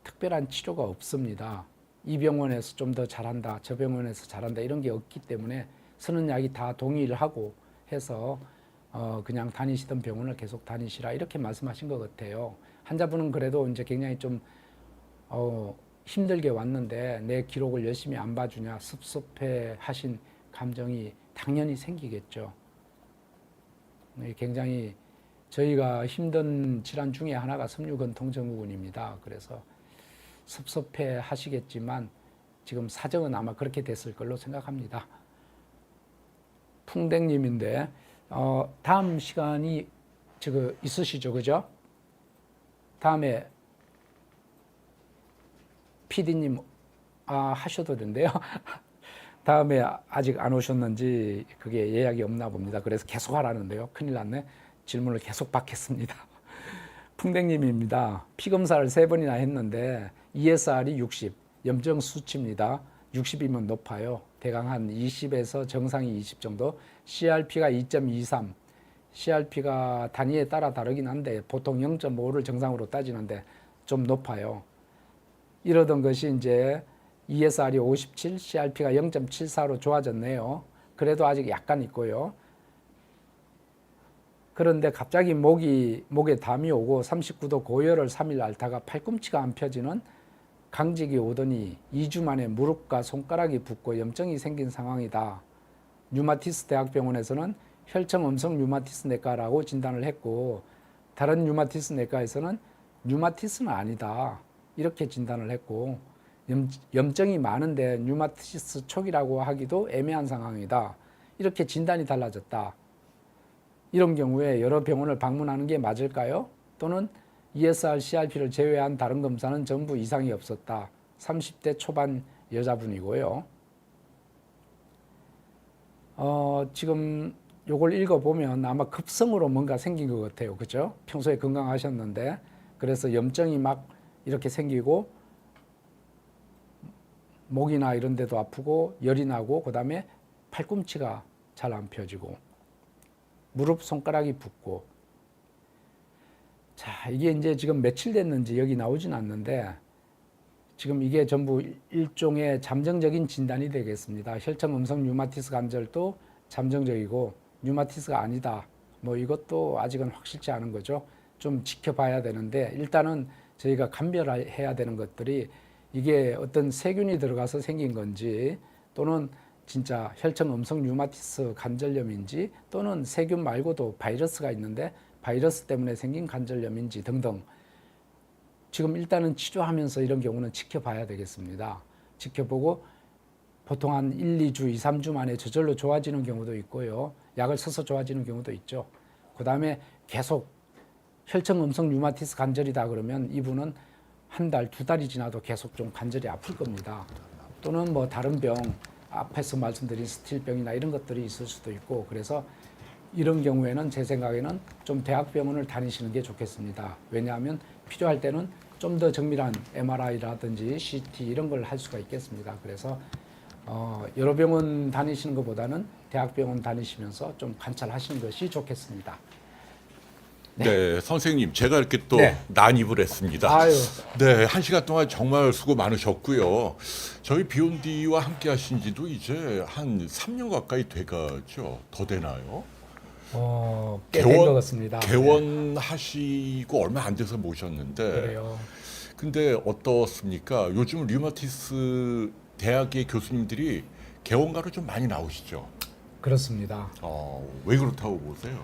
특별한 치료가 없습니다. 이 병원에서 좀 더 잘한다, 저 병원에서 잘한다 이런 게 없기 때문에 쓰는 약이 다 동일하고 해서 그냥 다니시던 병원을 계속 다니시라 이렇게 말씀하신 것 같아요. 환자분은 그래도 이제 굉장히 좀 힘들게 왔는데 내 기록을 열심히 안 봐주냐 섭섭해 하신 감정이 당연히 생기겠죠. 굉장히 저희가 힘든 질환 중에 하나가 섬유근통증후군입니다. 그래서 섭섭해 하시겠지만 지금 사정은 아마 그렇게 됐을 걸로 생각합니다. 풍뎅님인데 다음 시간이 지금 있으시죠, 그죠? 다음에 PD님 하셔도 된대요. 다음에 아직 안 오셨는지 그게 예약이 없나 봅니다. 그래서 계속 하라는데요. 큰일 났네. 질문을 계속 받겠습니다. 풍뎅님입니다. 피 검사를 3번이나 했는데 ESR이 60, 염증 수치입니다. 60이면 높아요. 대강 한 20에서 정상이 20 정도. CRP가 2.23. CRP가 단위에 따라 다르긴 한데 보통 0.5를 정상으로 따지는데 좀 높아요. 이러던 것이 이제 ESR이 57, CRP가 0.74로 좋아졌네요. 그래도 아직 약간 있고요. 그런데 갑자기 목에 담이 오고 39도 고열을 3일 앓다가 팔꿈치가 안 펴지는 강직이 오더니 2주 만에 무릎과 손가락이 붓고 염증이 생긴 상황이다. 류마티스 대학병원에서는 혈청 음성 류마티스 내과라고 진단을 했고 다른 류마티스 내과에서는 류마티스는 아니다. 이렇게 진단을 했고 염증이 많은데 류마티스 초기라고 하기도 애매한 상황이다. 이렇게 진단이 달라졌다. 이런 경우에 여러 병원을 방문하는 게 맞을까요? 또는 ESR, CRP를 제외한 다른 검사는 전부 이상이 없었다. 30대 초반 여자분이고요. 지금 요걸 읽어보면 아마 급성으로 뭔가 생긴 것 같아요. 그죠? 평소에 건강하셨는데 그래서 염증이 막 이렇게 생기고 목이나 이런 데도 아프고 열이 나고 그다음에 팔꿈치가 잘 안 펴지고 무릎 손가락이 붓고 자 이게 이제 지금 며칠 됐는지 여기 나오진 않는데 지금 이게 전부 일종의 잠정적인 진단이 되겠습니다. 혈청 음성 류마티스 관절도 잠정적이고 류마티스가 아니다. 뭐 이것도 아직은 확실치 않은 거죠. 좀 지켜봐야 되는데 일단은 저희가 감별해야 되는 것들이 이게 어떤 세균이 들어가서 생긴 건지 또는 진짜 혈청 음성 류마티스 관절염인지 또는 세균 말고도 바이러스가 있는데 바이러스 때문에 생긴 관절염인지 등등 지금 일단은 치료하면서 이런 경우는 지켜봐야 되겠습니다. 지켜보고 보통 한 1, 2주, 2, 3주 만에 저절로 좋아지는 경우도 있고요. 약을 써서 좋아지는 경우도 있죠. 그 다음에 계속 혈청 음성 류마티스 관절이다 그러면 이분은 한 달, 2달이 지나도 계속 좀 관절이 아플 겁니다. 또는 뭐 다른 병, 앞에서 말씀드린 스틸병이나 이런 것들이 있을 수도 있고 그래서 이런 경우에는 제 생각에는 좀 대학병원을 다니시는 게 좋겠습니다. 왜냐하면 필요할 때는 좀 더 정밀한 MRI라든지 CT 이런 걸 할 수가 있겠습니다. 그래서 여러 병원 다니시는 것보다는 대학병원 다니시면서 좀 관찰하시는 것이 좋겠습니다. 네, 선생님, 제가 이렇게 또 네. 난입을 했습니다. 아유. 네, 1시간 동안 정말 수고 많으셨고요. 저희 비욘디와 함께 하신 지도 이제 한 3년 가까이 돼가죠. 더 되나요? 꽤 된 것 같습니다. 개원하시고 얼마 안 돼서 모셨는데. 그래요. 근데 어떻습니까? 요즘 류마티스 대학의 교수님들이 개원가로 좀 많이 나오시죠? 그렇습니다. 왜 그렇다고 보세요?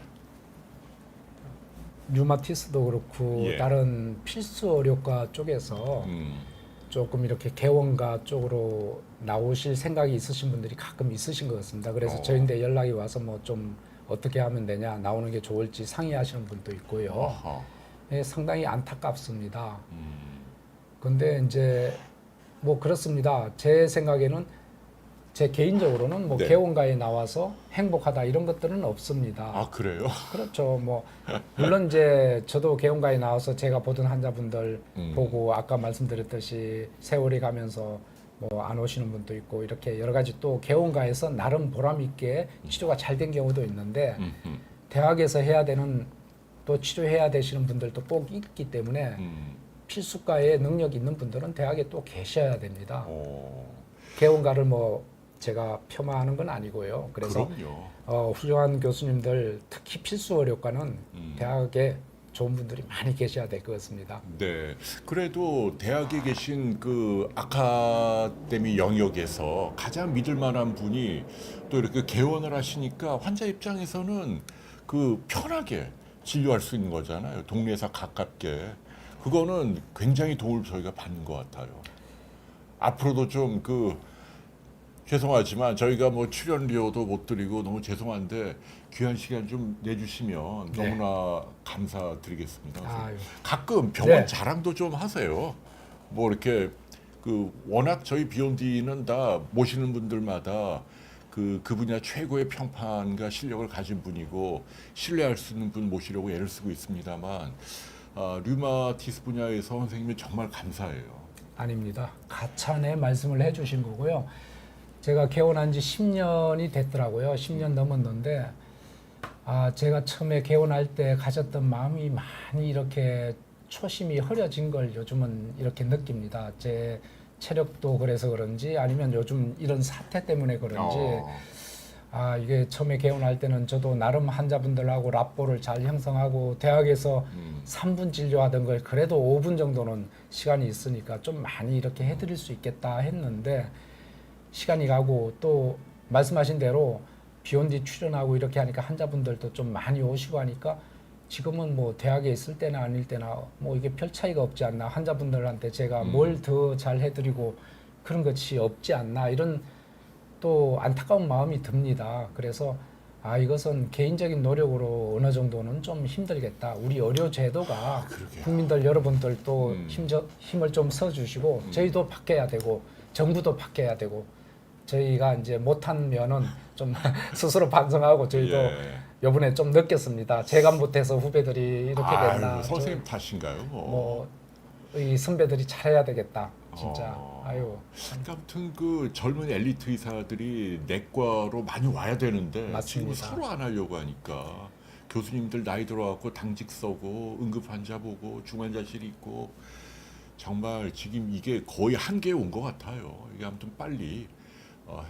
류마티스도 그렇고 예. 다른 필수 의료과 쪽에서 조금 이렇게 개원가 쪽으로 나오실 생각이 있으신 분들이 가끔 있으신 것 같습니다. 그래서 저희한테 연락이 와서 뭐 좀 어떻게 하면 되냐, 나오는 게 좋을지 상의하시는 분도 있고요. 예, 상당히 안타깝습니다. 근데 이제 뭐 그렇습니다. 제 생각에는 제 개인적으로는 뭐 네. 개원가에 나와서 행복하다 이런 것들은 없습니다. 아, 그래요? 그렇죠. 뭐 물론 이제 저도 개원가에 나와서 제가 보던 환자분들 보고 아까 말씀드렸듯이 세월이 가면서 뭐 안 오시는 분도 있고 이렇게 여러 가지 또 개원가에서 나름 보람 있게 치료가 잘 된 경우도 있는데 대학에서 해야 되는 또 치료해야 되시는 분들도 꼭 있기 때문에 필수과에 능력 있는 분들은 대학에 또 계셔야 됩니다. 개원가를 뭐 제가 폄하하는 건 아니고요. 그래서 훌륭한 교수님들 특히 필수 의료과는 대학에 좋은 분들이 많이 계셔야 될 것 같습니다. 네. 그래도 대학에 계신 그 아카데미 영역에서 가장 믿을 만한 분이 또 이렇게 개원을 하시니까 환자 입장에서는 그 편하게 진료할 수 있는 거잖아요. 동네에서 가깝게. 그거는 굉장히 도움을 저희가 받는 것 같아요. 앞으로도 좀 죄송하지만 저희가 뭐 출연료도 못 드리고 너무 죄송한데 귀한 시간 좀 내주시면 네. 너무나 감사드리겠습니다. 아유. 가끔 병원 네. 자랑도 좀 하세요. 뭐 이렇게 워낙 저희 비욘디는 다 모시는 분들마다 그 분야 최고의 평판과 실력을 가진 분이고 신뢰할 수 있는 분 모시려고 애를 쓰고 있습니다만 류마티스 분야에서 선생님이 정말 감사해요. 아닙니다. 가찬의 말씀을 해주신 거고요. 제가 개원한 지 10년이 됐더라고요. 10년 넘었는데 제가 처음에 개원할 때 가졌던 마음이 많이 이렇게 초심이 흐려진 걸 요즘은 이렇게 느낍니다. 제 체력도 그래서 그런지 아니면 요즘 이런 사태 때문에 그런지 이게 처음에 개원할 때는 저도 나름 환자분들하고 라포를 잘 형성하고 대학에서 3분 진료하던 걸 그래도 5분 정도는 시간이 있으니까 좀 많이 이렇게 해드릴 수 있겠다 했는데 시간이 가고 또 말씀하신 대로 비온 뒤 출연하고 이렇게 하니까 환자분들도 좀 많이 오시고 하니까 지금은 뭐 대학에 있을 때나 아닐 때나 뭐 이게 별 차이가 없지 않나, 환자분들한테 제가 뭘 더 잘 해드리고 그런 것이 없지 않나, 이런 또 안타까운 마음이 듭니다. 그래서 이것은 개인적인 노력으로 어느 정도는 좀 힘들겠다. 우리 의료 제도가 국민들 여러분들도 힘을 좀 써주시고 저희도 바뀌어야 되고 정부도 바뀌어야 되고, 저희가 이제 못한 면은 좀 스스로 반성하고 저희도 요번에 좀 느꼈습니다. 제가 못해서 후배들이 이렇게 됐나. 선생님 탓인가요? 이 선배들이 잘해야 되겠다. 진짜. 그러니까 아무튼 그 젊은 엘리트 의사들이 내과로 많이 와야 되는데 맞습니다. 지금 서로 안 하려고 하니까 교수님들 나이 들어갖고 당직 서고 응급 환자 보고 중환자실 있고 정말 지금 이게 거의 한계에 온 것 같아요. 이게 아무튼 빨리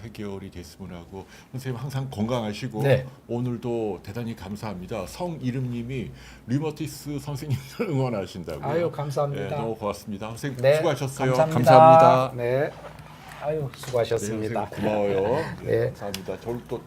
해결이 됐으면 하고, 선생님 항상 건강하시고 네. 오늘도 대단히 감사합니다. 성이름님이 류마티스 선생님들 응원하신다고요. 감사합니다. 네, 너무 고맙습니다. 선생님 네, 수고하셨어요. 감사합니다. 네. 수고하셨습니다. 네, 선생님 고마워요. 네. 감사합니다. 저를 또